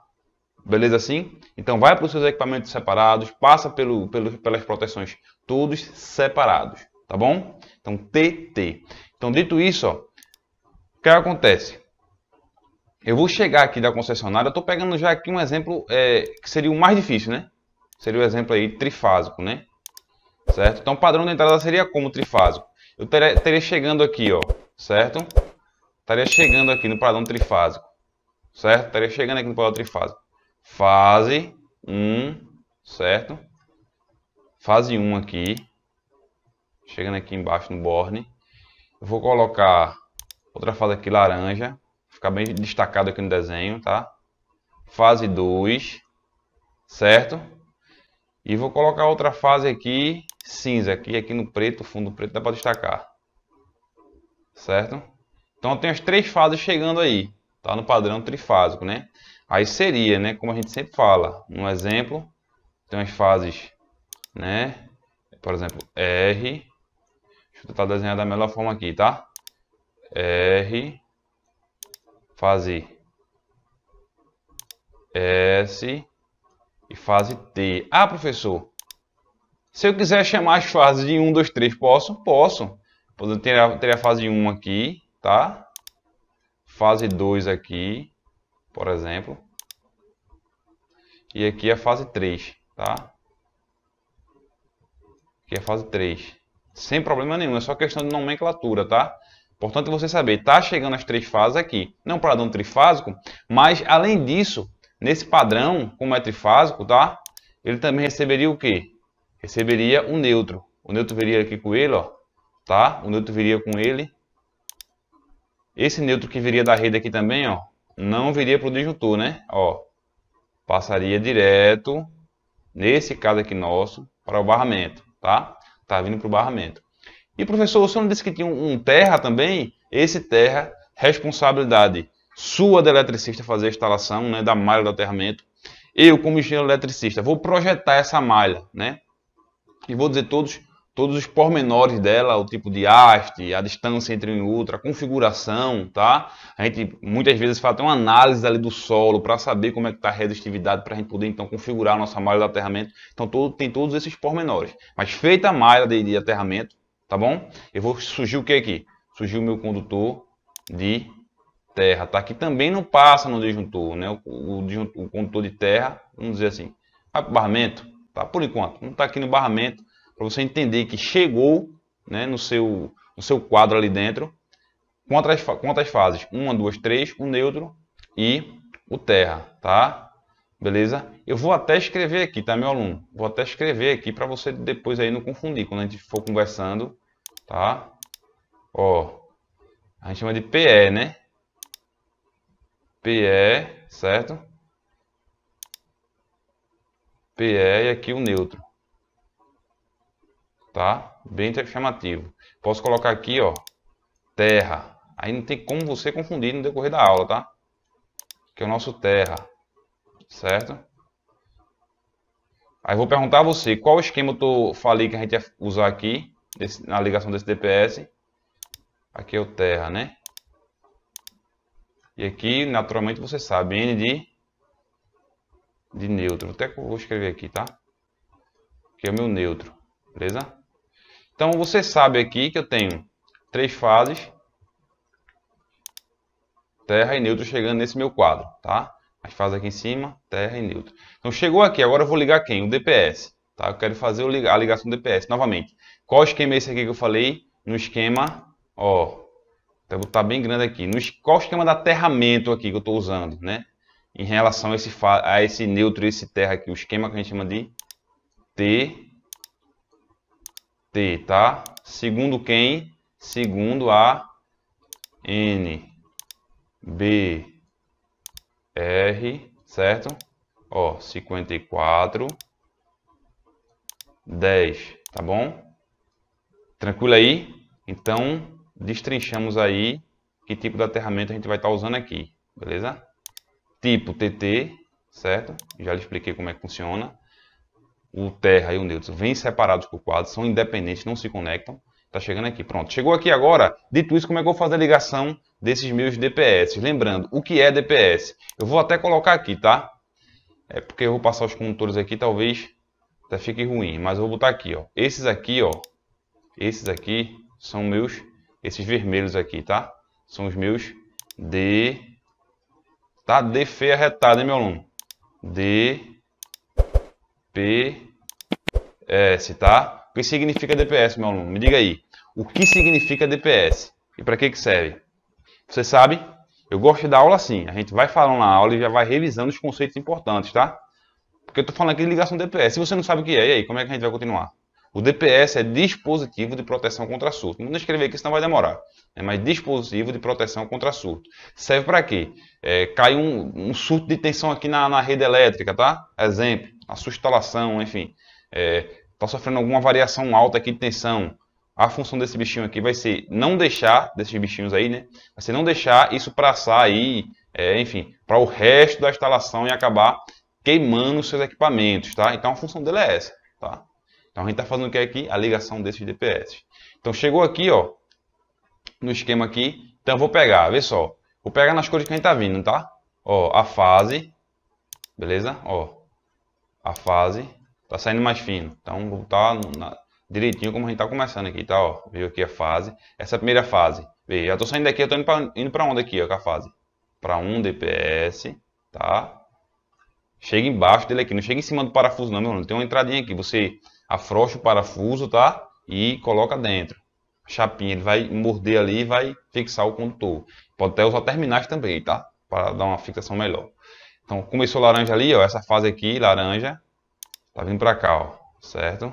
Beleza assim? Então vai para os seus equipamentos separados, passa pelas proteções, todos separados, tá bom? Então TT. Então dito isso, ó, o que acontece? Eu vou chegar aqui da concessionária, eu estou pegando já aqui um exemplo que seria o mais difícil, né? Seria o exemplo aí trifásico, né? Certo? Então o padrão de entrada seria como trifásico? Eu teria chegando aqui, ó, certo? Estaria chegando aqui no padrão trifásico, certo? Estaria chegando aqui no padrão trifásico. Fase 1, certo? Fase 1 aqui. Chegando aqui embaixo no borne. Eu vou colocar outra fase aqui laranja. Ficar bem destacado aqui no desenho, tá? Fase 2, certo? E vou colocar outra fase aqui cinza. Aqui no preto, fundo preto, dá para destacar. Certo? Então eu tenho as 3 fases chegando aí. Tá no padrão trifásico, né? Aí seria, né, como a gente sempre fala, um exemplo, tem as fases, né, por exemplo, R, deixa eu tentar desenhar da melhor forma aqui, tá? R, fase S e fase T. Ah, professor, se eu quiser chamar as fases de 1, 2, 3, posso? Posso. Eu teria a fase 1 aqui, tá? Fase 2 aqui, por exemplo. E aqui a fase 3, tá? Aqui é a fase 3. Sem problema nenhum, é só questão de nomenclatura, tá? Importante você saber, tá chegando as 3 fases aqui. Não padrão trifásico, mas além disso, nesse padrão, como é trifásico, tá? Ele também receberia o quê? Receberia o neutro. O neutro viria aqui com ele, ó, tá? O neutro viria com ele. Esse neutro que viria da rede aqui também, ó, não viria para o disjuntor, né? Ó, passaria direto, nesse caso aqui nosso, para o barramento, tá? Tá vindo para o barramento. E professor, o senhor não disse que tinha um terra também? Esse terra, responsabilidade sua de eletricista fazer a instalação, né, da malha do aterramento. Eu, como engenheiro eletricista, vou projetar essa malha, né? e vou dizer todos os pormenores dela, o tipo de haste, a distância entre um e outro, a configuração, tá? A gente muitas vezes faz até uma análise ali do solo para saber como é que está a resistividade, para a gente poder então configurar a nossa malha de aterramento. Então tem todos esses pormenores. Mas feita a malha de aterramento, tá bom? Eu vou surgir o que aqui? Surgiu o meu condutor de terra, tá? Que também não passa no disjuntor, né? O condutor de terra, vamos dizer assim, vai para o barramento, tá? Por enquanto, não está aqui no barramento, para você entender que chegou, né, no seu quadro ali dentro, quantas fases? 1, 2, 3, o neutro e o terra, tá? Beleza? Eu vou até escrever aqui, tá, meu aluno? Vou até escrever aqui para você depois aí não confundir, quando a gente for conversando, tá? Ó, a gente chama de PE, né? PE, certo? PE e aqui o neutro. Tá? Bem chamativo. Posso colocar aqui, ó, terra. Aí não tem como você confundir no decorrer da aula, tá? Que é o nosso terra, certo? Aí vou perguntar a você, qual esquema eu falei que a gente ia usar aqui, na ligação desse DPS. Aqui é o terra, né? E aqui, naturalmente, você sabe, N de neutro. Até que eu vou escrever aqui, tá? Que é o meu neutro, beleza? Então, você sabe aqui que eu tenho 3 fases, terra e neutro chegando nesse meu quadro, tá? As fases aqui em cima, terra e neutro. Então, chegou aqui, agora eu vou ligar quem? O DPS, tá? Eu quero fazer a ligação do DPS, novamente. Qual esquema é esse aqui que eu falei? No esquema, ó, vou botar bem grande aqui. Qual o esquema de aterramento aqui que eu estou usando, né? Em relação a esse neutro e esse terra aqui, o esquema que a gente chama de T, tá? Segundo quem? Segundo a N, B, R, certo? Ó, 54, 10, tá bom? Tranquilo aí? Então, destrinchamos aí que tipo de aterramento a gente vai estar usando aqui, beleza? Tipo TT, certo? Já lhe expliquei como é que funciona. O terra e o neutro vêm separados por quadros, são independentes, não se conectam. Tá chegando aqui, pronto. Chegou aqui agora, dito isso, como é que eu vou fazer a ligação desses meus DPS? Lembrando, o que é DPS? Eu vou até colocar aqui, tá? É porque eu vou passar os condutores aqui, talvez até fique ruim, mas eu vou botar aqui, ó. Esses aqui são meus, esses vermelhos aqui, tá? São os meus D, tá? D feia arretada, hein, meu aluno? D, P, S, tá? O que significa DPS, meu aluno? Me diga aí. O que significa DPS? E para que serve? Você sabe? Eu gosto de dar aula assim. A gente vai falando na aula e já vai revisando os conceitos importantes, tá? Porque eu estou falando aqui de ligação DPS. Se você não sabe o que é, e aí, como é que a gente vai continuar? O DPS é dispositivo de proteção contra surto. Não vou escrever aqui, senão vai demorar. É mais dispositivo de proteção contra surto. Serve para quê? Cai um surto de tensão aqui na rede elétrica, tá? Exemplo, a sua instalação, enfim. Está sofrendo alguma variação alta aqui de tensão. A função desse bichinho aqui vai ser não deixar, desses bichinhos aí, né? Vai ser não deixar isso passar aí, enfim, para o resto da instalação e acabar queimando os seus equipamentos, tá? Então a função dele é essa, tá? Então a gente está fazendo o que aqui? A ligação desses DPS. Então chegou aqui, ó, no esquema aqui. Então eu vou pegar, vê só. Vou pegar nas cores que a gente tá vindo, tá? Ó, a fase, beleza? Ó, a fase tá saindo mais fino. Então vou botar direitinho como a gente tá começando aqui, tá? Ó, veio aqui a fase. Essa é a primeira fase. Vê, já tô saindo daqui, eu tô indo para onde aqui, ó, com a fase? Para 1 DPS, tá? Chega embaixo dele aqui, não chega em cima do parafuso não, meu irmão. Tem uma entradinha aqui, você afrouxa o parafuso, tá? E coloca dentro. A chapinha, ele vai morder ali e vai fixar o condutor. Pode até usar terminais também, tá? Para dar uma fixação melhor. Então, começou laranja ali, ó, essa fase aqui, laranja, tá vindo para cá, ó, certo?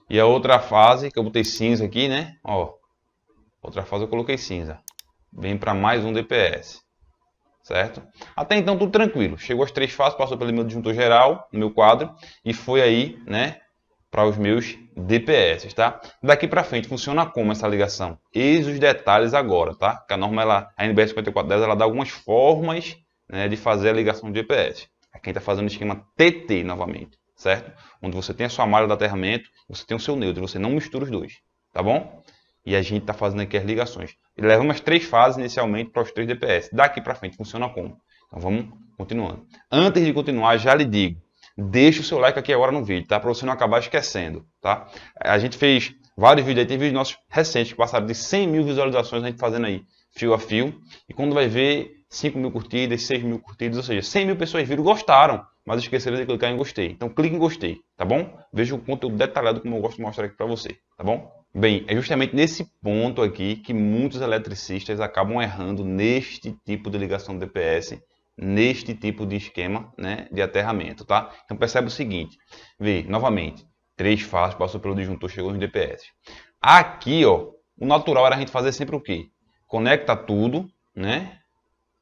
E a outra fase, que eu botei cinza aqui, né? Ó, outra fase eu coloquei cinza. Vem para mais um DPS. Certo? Até então tudo tranquilo. Chegou as 3 fases, passou pelo meu disjuntor geral, no meu quadro, e foi aí, né, para os meus DPS, tá? Daqui para frente funciona como essa ligação? Eis os detalhes agora, tá? Que a norma, a NBR 5410, ela dá algumas formas, né, de fazer a ligação de DPS. Aqui a gente está fazendo o esquema TT novamente, certo? Onde você tem a sua malha de aterramento, você tem o seu neutro, você não mistura os dois, tá bom? E a gente está fazendo aqui as ligações. Ele leva umas 3 fases inicialmente para os 3 DPS. Daqui para frente funciona como? Então vamos continuando. Antes de continuar, já lhe digo, deixa o seu like aqui agora no vídeo, tá? Para você não acabar esquecendo, tá? A gente fez vários vídeos aí, tem vídeos nossos recentes que passaram de 100 mil visualizações, a gente fazendo aí fio a fio. E quando vai ver 5 mil curtidas, 6 mil curtidas, ou seja, 100 mil pessoas viram, gostaram, mas esqueceram de clicar em gostei. Então clique em gostei, tá bom? Veja o conteúdo detalhado como eu gosto de mostrar aqui para você, tá bom? Bem, é justamente nesse ponto aqui que muitos eletricistas acabam errando neste tipo de ligação de DPS, neste tipo de esquema, né, de aterramento, tá? Então percebe o seguinte, vê, novamente, 3 fases, passou pelo disjuntor, chegou nos DPS. Aqui, ó, o natural era a gente fazer sempre o quê? Conecta tudo, né,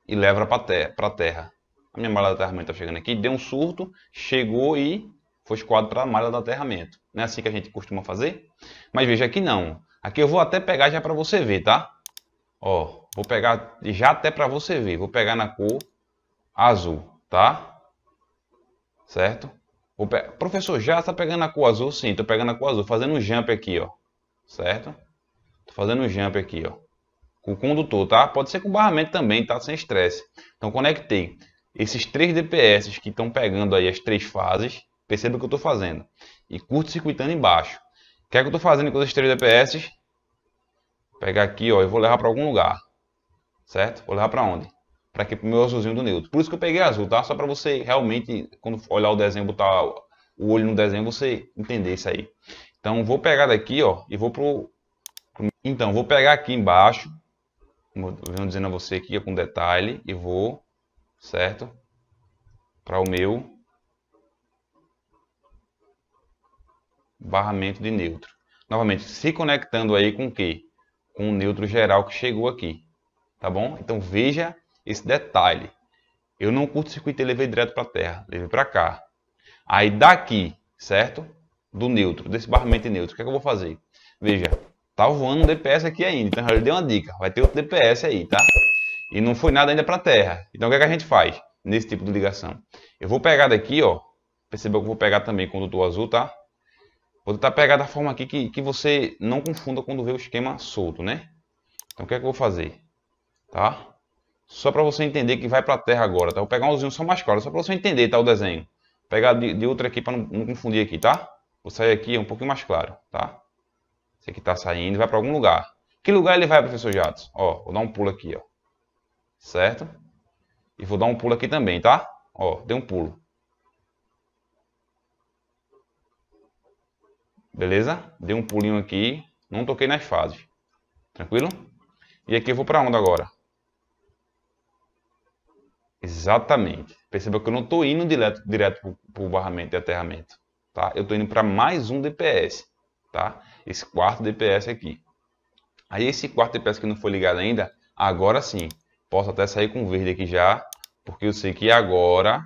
e leva para a terra. A minha malha de aterramento está chegando aqui, deu um surto, chegou e foi escoado para a malha de aterramento. Não é assim que a gente costuma fazer? Mas veja aqui não. Aqui eu vou até pegar já para você ver, tá? Ó, vou pegar já até para você ver. Vou pegar na cor azul, tá? Certo? Professor, já está pegando a cor azul? Sim, estou pegando a cor azul. Fazendo um jump aqui, ó. Certo? Estou fazendo um jump aqui, ó. Com o condutor, tá? Pode ser com barramento também, tá? Sem estresse. Então conectei esses 3 DPS que estão pegando aí as 3 fases. Perceba o que eu estou fazendo. E curto-circuitando embaixo. O que é que eu estou fazendo com esses 3 DPS? Pegar aqui, ó, e vou levar para algum lugar. Certo? Vou levar para onde? Para aqui, para o meu azulzinho do neutro. Por isso que eu peguei azul, tá? Só para você realmente, quando olhar o desenho, botar o olho no desenho, você entender isso aí. Então, vou pegar daqui, ó, e vou pro... Então, vou pegar aqui embaixo. Venho dizendo a você aqui, com detalhe. E vou, certo? Para o meu barramento de neutro. Novamente, se conectando aí com o quê? Com o neutro geral que chegou aqui. Tá bom? Então veja esse detalhe. Eu não curto-circuitei, levei direto para a terra. Levei para cá. Aí daqui, certo? Do neutro, desse barramento de neutro, o que é que eu vou fazer? Veja, tá voando um DPS aqui ainda. Então já lhe dei uma dica. Vai ter outro DPS aí, tá? E não foi nada ainda para a terra. Então o que é que a gente faz nesse tipo de ligação? Eu vou pegar daqui, ó. Percebeu que eu vou pegar também condutor azul, tá? Vou tentar pegar da forma aqui que você não confunda quando vê o esquema solto, né? Então o que é que eu vou fazer? Tá? Só para você entender que vai para a terra agora, tá? Vou pegar um azulzinho só mais claro, só para você entender, tá? O desenho. Vou pegar de outra aqui para não confundir aqui, tá? Vou sair aqui um pouquinho mais claro, tá? Esse aqui tá saindo e vai para algum lugar. Que lugar ele vai, professor Jadson? Ó, vou dar um pulo aqui, ó. Certo? E vou dar um pulo aqui também, tá? Ó, dei um pulo. Beleza? Dei um pulinho aqui, não toquei nas fases. Tranquilo? E aqui eu vou para onde agora? Exatamente. Perceba que eu não estou indo direto para o barramento de aterramento. Tá? Eu estou indo para mais um DPS. Tá? Esse quarto DPS aqui. Aí esse quarto DPS que não foi ligado ainda, agora sim. Posso até sair com verde aqui já, porque eu sei que agora,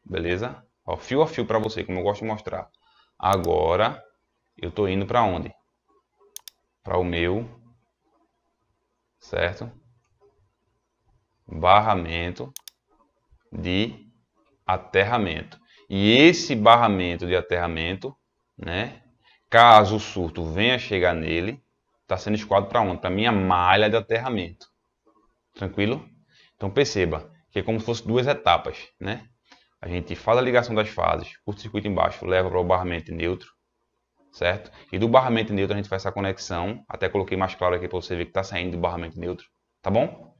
beleza? Ó, fio a fio para você, como eu gosto de mostrar. Agora eu estou indo para onde? Para o meu, certo? Barramento de aterramento. E esse barramento de aterramento, né? Caso o surto venha chegar nele, está sendo escoado para onde? Para minha malha de aterramento. Tranquilo? Então perceba que é como se fosse 2 etapas, né? A gente faz a ligação das fases, curto-circuito embaixo, leva para o barramento neutro, certo? E do barramento neutro a gente faz essa conexão, até coloquei mais claro aqui para você ver que está saindo do barramento neutro, tá bom?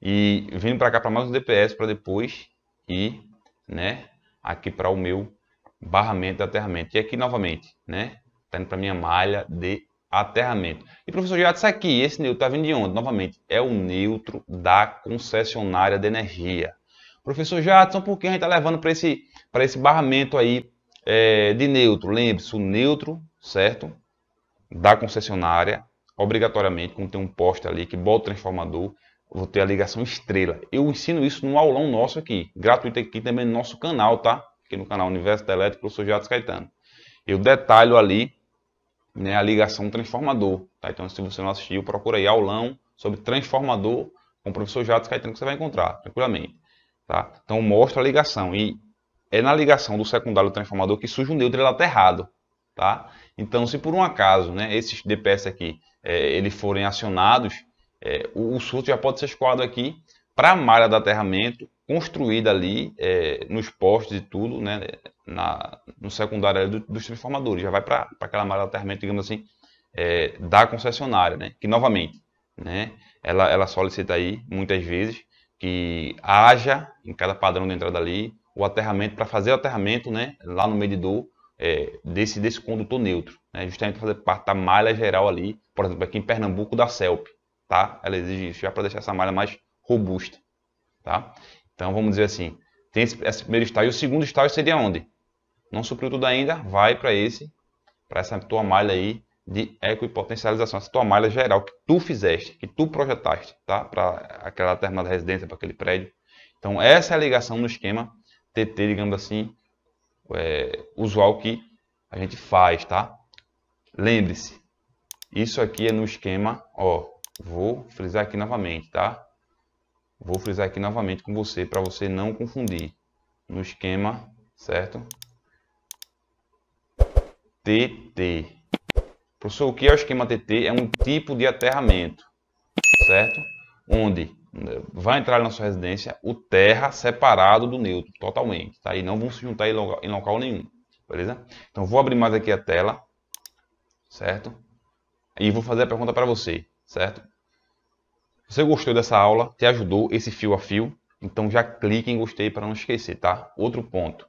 E vindo para cá para mais um DPS para depois ir, né, aqui para o meu barramento de aterramento. E aqui novamente, né, está indo para minha malha de aterramento. E professor Jadson, aqui, esse neutro está vindo de onde? Novamente, é o neutro da concessionária de energia. Professor Jadson, por que a gente está levando para esse barramento aí de neutro? Lembre-se, o neutro, certo, da concessionária, obrigatoriamente, como tem um poste ali que bota o transformador, vou ter a ligação estrela. Eu ensino isso num aulão nosso aqui, gratuito aqui também no nosso canal, tá? Aqui no canal Universo da Elétrica, professor Jadson Caetano. Eu detalho ali, né, a ligação transformador, tá? Então, se você não assistiu, procura aí aulão sobre transformador com o professor Jadson Caetano que você vai encontrar, tranquilamente, tá? Então, mostra a ligação e é na ligação do secundário do transformador que surge um neutro, ele é aterrado, tá? Então, se por um acaso, né, esses DPS aqui, eles forem acionados, o surto já pode ser escoado aqui para a malha de aterramento construída ali nos postes e tudo, né, no secundário dos transformadores. Já vai para aquela malha de aterramento, digamos assim, da concessionária, né, que novamente, né, ela solicita aí muitas vezes que haja em cada padrão de entrada ali o aterramento para fazer o aterramento, né, lá no medidor desse condutor neutro, né, justamente para fazer parte da malha geral ali, por exemplo, aqui em Pernambuco da CELP, tá? Ela exige isso já para deixar essa malha mais robusta, tá? Então vamos dizer assim, tem esse primeiro estágio, o segundo estágio seria onde? Não supriu tudo ainda, vai para essa tua malha aí de equipotencialização, essa tua malha geral que tu fizeste, que tu projetaste, tá? Para aquela determinada residência, para aquele prédio. Então essa é a ligação no esquema TT, digamos assim, usual que a gente faz, tá? Lembre-se, isso aqui é no esquema, ó, vou frisar aqui novamente, tá? Vou frisar aqui novamente com você, para você não confundir. No esquema, certo? TT. Professor, o que é o esquema TT? É um tipo de aterramento, certo? Onde vai entrar na sua residência o terra separado do neutro, totalmente, tá? E não vão se juntar em local nenhum, beleza? Então, vou abrir mais aqui a tela, certo? E vou fazer a pergunta para você, certo? Você gostou dessa aula? Te ajudou esse fio a fio? Então, já clique em gostei para não esquecer, tá? Outro ponto.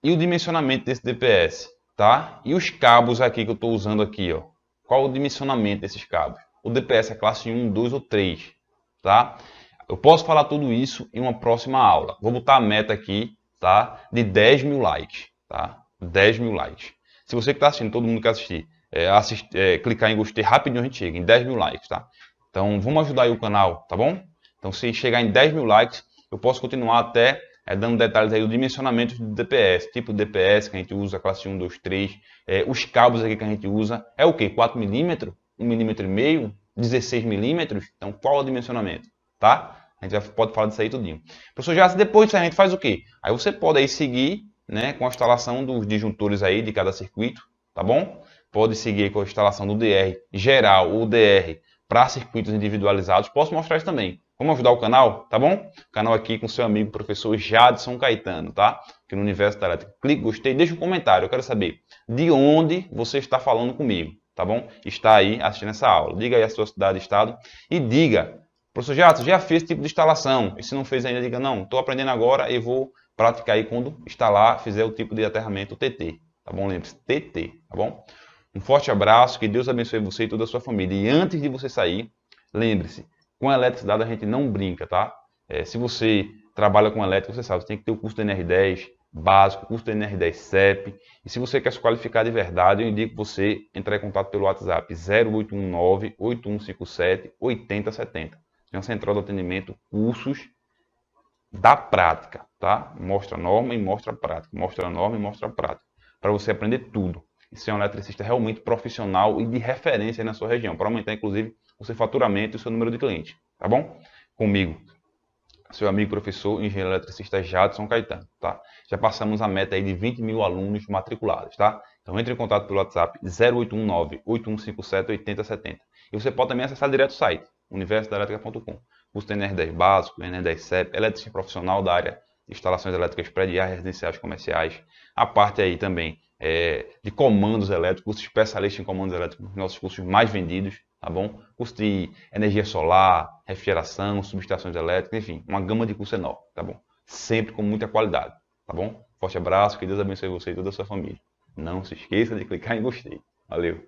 E o dimensionamento desse DPS, tá? E os cabos aqui que eu estou usando aqui, ó. Qual o dimensionamento desses cabos? O DPS é classe 1, 2 ou 3, tá? Eu posso falar tudo isso em uma próxima aula. Vou botar a meta aqui, tá? De 10 mil likes, tá? 10 mil likes. Se você que está assistindo, todo mundo que assistir, clicar em gostei rapidinho a gente chega em 10 mil likes, tá? Então vamos ajudar aí o canal, tá bom? Então se chegar em 10 mil likes, eu posso continuar até dando detalhes aí do dimensionamento do DPS, tipo de DPS que a gente usa, classe 1, 2, 3, os cabos aqui que a gente usa, é o que? 4 milímetros? 1,5 mm? 16 milímetros? Então qual é o dimensionamento? Tá? A gente já pode falar disso aí tudinho. Professor Jace, depois disso a gente faz o quê? Aí você pode aí seguir, né, com a instalação dos disjuntores aí de cada circuito, tá bom? Pode seguir com a instalação do DR geral ou DR para circuitos individualizados. Posso mostrar isso também. Vamos ajudar o canal, tá bom? O canal aqui com seu amigo professor Jadson Caetano, tá? Aqui no Universo da Elétrica. Clique, gostei, deixa um comentário. Eu quero saber de onde você está falando comigo, tá bom? Está aí assistindo essa aula. Diga aí a sua cidade e estado e diga, professor Jadson, já fez esse tipo de instalação? E se não fez ainda, diga, não, estou aprendendo agora e vou praticar aí quando instalar, fizer o tipo de aterramento TT, tá bom? Lembre-se, TT, tá bom? Um forte abraço, que Deus abençoe você e toda a sua família. E antes de você sair, lembre-se, com a eletricidade a gente não brinca, tá? Se você trabalha com elétrica, você sabe, você tem que ter o curso do NR10 básico, curso do NR10 CEP. E se você quer se qualificar de verdade, eu indico você entrar em contato pelo WhatsApp 0819-8157-8070. É uma central de atendimento, cursos da prática, tá? Mostra a norma e mostra a prática. Mostra a norma e mostra a prática. Para você aprender tudo. E ser um eletricista realmente profissional e de referência na sua região. Para aumentar, inclusive, o seu faturamento e o seu número de clientes. Tá bom? Comigo, seu amigo professor, engenheiro eletricista Jadson Caetano, tá? Já passamos a meta aí de 20 mil alunos matriculados, tá? Então entre em contato pelo WhatsApp 0819-8157-8070. E você pode também acessar direto o site, universodaelétrica.com. Curso NR10 básico, NR10 CEP, eletricista profissional da área de instalações elétricas prediais, residenciais, comerciais. A parte aí também de comandos elétricos, curso especialista em comandos elétricos, nossos cursos mais vendidos, tá bom? Curso de energia solar, refrigeração, subestações elétricas, enfim, uma gama de cursos enorme, tá bom? Sempre com muita qualidade, tá bom? Forte abraço, que Deus abençoe você e toda a sua família. Não se esqueça de clicar em gostei. Valeu!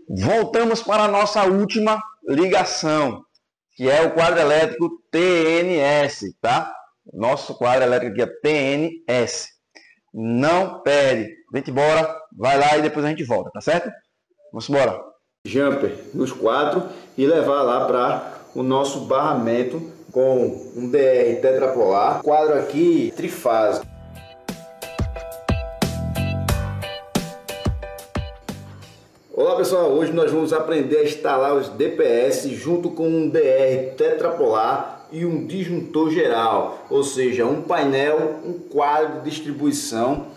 Voltamos para a nossa última ligação, que é o quadro elétrico TNS, tá? Nosso quadro elétrico aqui é TNS. Não perde. Vem embora, vai lá e depois a gente volta, tá certo? Vamos embora. Jumper nos quadros e levar lá para o nosso barramento com um DR tetrapolar. Quadro aqui trifásico. Olá pessoal, hoje nós vamos aprender a instalar os DPS junto com um DR tetrapolar e um disjuntor geral, ou seja, um painel, um quadro de distribuição,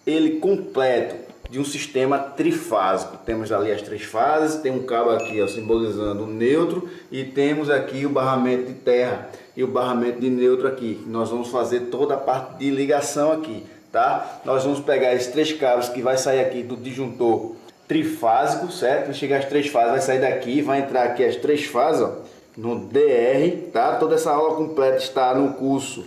ele completo de um sistema trifásico. Temos ali as 3 fases, tem um cabo aqui ó, simbolizando o neutro e temos aqui o barramento de terra e o barramento de neutro aqui. Nós vamos fazer toda a parte de ligação aqui, tá? Nós vamos pegar esses 3 cabos que vai sair aqui do disjuntor trifásico, certo? Vai chegar as 3 fases, vai sair daqui, vai entrar aqui as 3 fases, ó, no DR, tá? Toda essa aula completa está no curso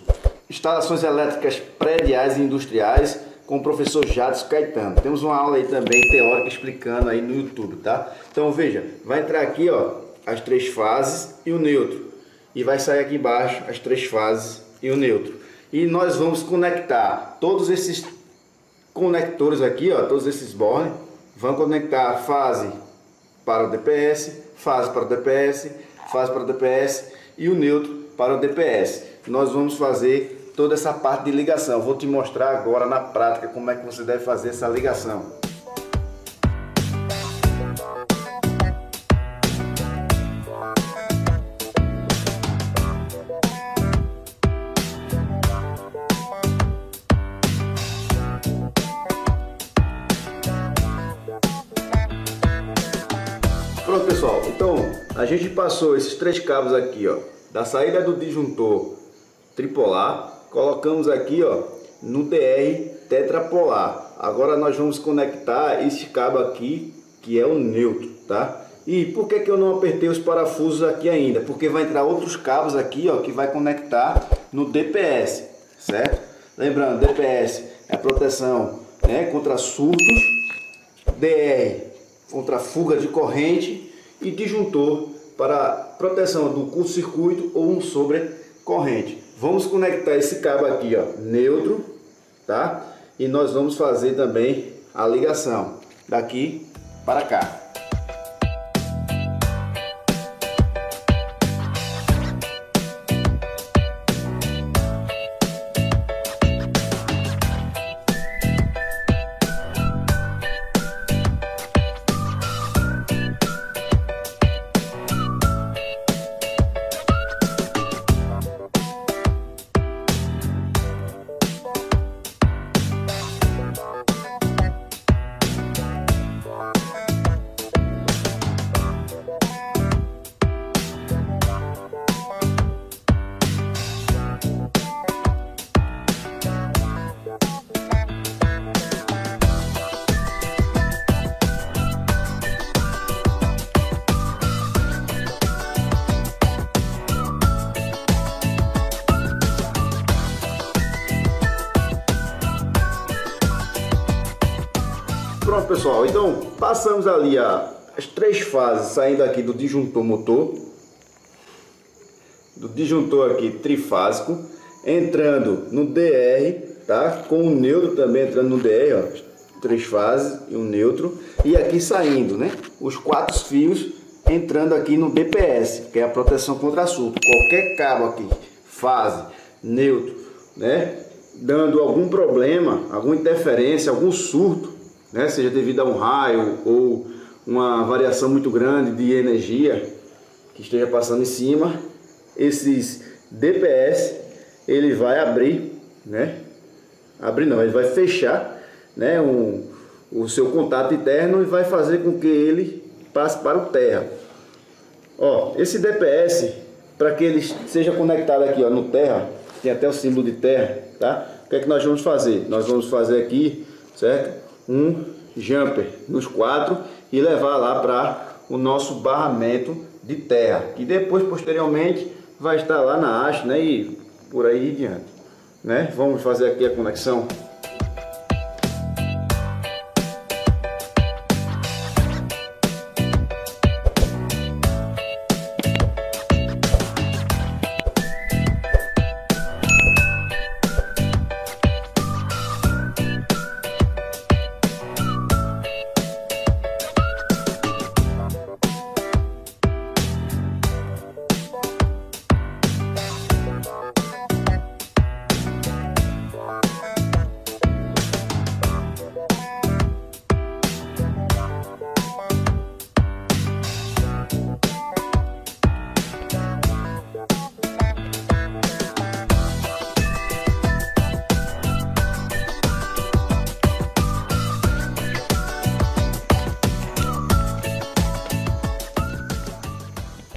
Instalações Elétricas Prediais e Industriais com o professor Jadson Caetano. Temos uma aula aí também teórica explicando aí no YouTube, tá? Então veja, vai entrar aqui, ó, as 3 fases e o neutro. E vai sair aqui embaixo as 3 fases e o neutro. E nós vamos conectar todos esses conectores aqui, ó, todos esses bornes. Vamos conectar a fase para o DPS, fase para o DPS, fase para o DPS e o neutro para o DPS. Nós vamos fazer toda essa parte de ligação. Vou te mostrar agora na prática como é que você deve fazer essa ligação. Pronto pessoal, então a gente passou esses 3 cabos aqui, ó, da saída do disjuntor tripolar, colocamos aqui, ó, no DR tetrapolar. Agora nós vamos conectar esse cabo aqui, que é o neutro, tá? E por que eu não apertei os parafusos aqui ainda? Porque vai entrar outros cabos aqui, ó, que vai conectar no DPS, certo? Lembrando, DPS é a proteção, né, contra surtos, DR contra fuga de corrente e disjuntor para proteção do curto-circuito ou um sobrecorrente. Vamos conectar esse cabo aqui, ó, neutro, tá? E nós vamos fazer também a ligação daqui para cá. Pronto pessoal, então passamos ali as 3 fases saindo aqui do disjuntor motor, do disjuntor aqui trifásico, entrando no DR, tá? Com o neutro também entrando no DR, ó, 3 fases e um neutro, e aqui saindo, né? Os 4 fios entrando aqui no DPS, que é a proteção contra surto. Qualquer cabo aqui, fase, neutro, né? Dando algum problema, alguma interferência, algum surto, né, seja devido a um raio ou uma variação muito grande de energia que esteja passando em cima, esses DPS ele vai abrir, né? Abrir não, ele vai fechar, né, o seu contato interno e vai fazer com que ele passe para o terra. Ó, esse DPS, para que ele seja conectado aqui, ó, no terra, tem até o símbolo de terra, tá? O que é que nós vamos fazer? Nós vamos fazer aqui, certo? Um jumper nos 4 e levar lá para o nosso barramento de terra, que depois posteriormente vai estar lá na haste, né, e por aí em diante, né? Vamos fazer aqui a conexão.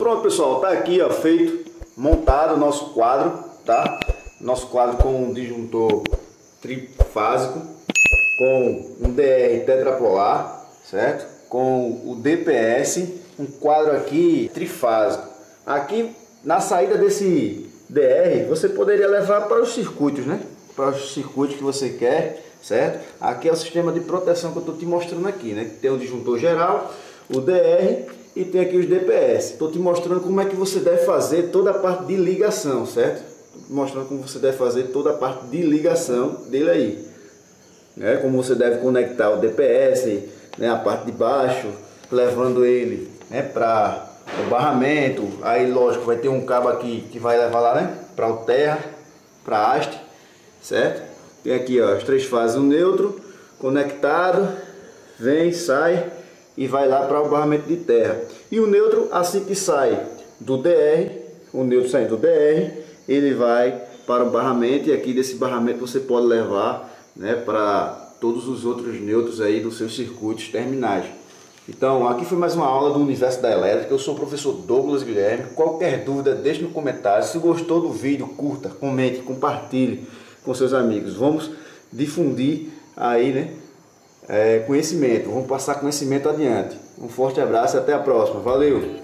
Pronto, pessoal, tá aqui, ó, feito, montado o nosso quadro, tá? Nosso quadro com um disjuntor trifásico, com um DR tetrapolar, certo? Com o DPS, um quadro aqui trifásico. Aqui na saída desse DR, você poderia levar para os circuitos, né? Para os circuitos que você quer, certo? Aqui é o sistema de proteção que eu estou te mostrando aqui, né? Tem o disjuntor geral, o DR e tem aqui os DPS. Estou te mostrando como é que você deve fazer toda a parte de ligação, certo? Estou te mostrando como você deve fazer toda a parte de ligação dele aí, né? Como você deve conectar o DPS, né? A parte de baixo, levando ele, né, para o barramento. Aí lógico vai ter um cabo aqui que vai levar lá, né, para o terra, para a haste, certo? Tem aqui, ó, as 3 fases, o neutro conectado, vem, sai e vai lá para o barramento de terra. E o neutro, assim que sai do DR, o neutro saindo do DR, ele vai para o barramento, e aqui desse barramento você pode levar, né, para todos os outros neutros aí dos seus circuitos terminais. Então, aqui foi mais uma aula do Universo da Elétrica. Eu sou o professor Douglas Guilherme. Qualquer dúvida, deixe no comentário. Se gostou do vídeo, curta, comente, compartilhe com seus amigos. Vamos difundir aí, né, conhecimento. Vamos passar conhecimento adiante. Um forte abraço e até a próxima. Valeu!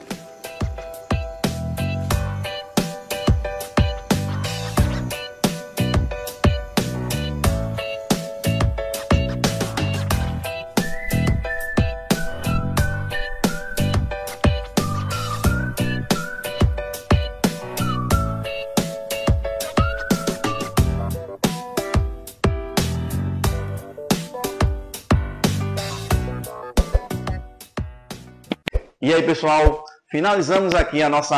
E aí, pessoal, finalizamos aqui a nossa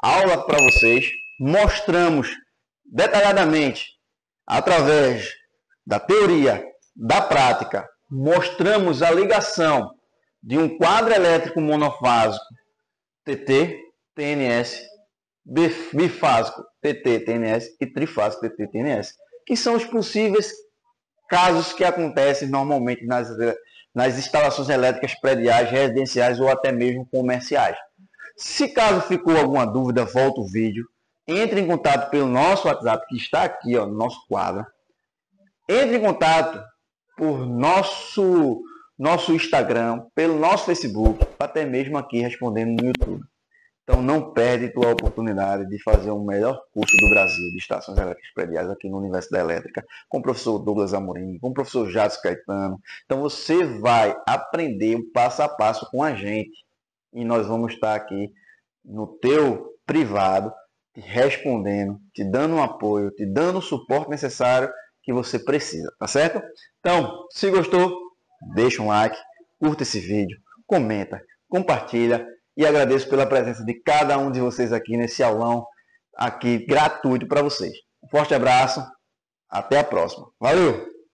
aula para vocês. Mostramos detalhadamente, através da teoria, da prática, mostramos a ligação de um quadro elétrico monofásico TT, TNS, bifásico TT, TNS e trifásico TT, TNS, que são os possíveis casos que acontecem normalmente nas instalações elétricas prediais, residenciais ou até mesmo comerciais. Se caso ficou alguma dúvida, volta o vídeo. Entre em contato pelo nosso WhatsApp, que está aqui, ó, no nosso quadro. Entre em contato por nosso Instagram, pelo nosso Facebook, até mesmo aqui respondendo no YouTube. Então não perde tua oportunidade de fazer o melhor curso do Brasil de estações elétricas prediais aqui no Universo da Elétrica, com o professor Douglas Amorim, com o professor Jadson Caetano. Então você vai aprender o passo a passo com a gente. E nós vamos estar aqui no teu privado, te respondendo, te dando um apoio, te dando o suporte necessário que você precisa, tá certo? Então, se gostou, deixa um like, curta esse vídeo, comenta, compartilha. E agradeço pela presença de cada um de vocês aqui nesse aulão aqui gratuito para vocês. Um forte abraço, até a próxima. Valeu!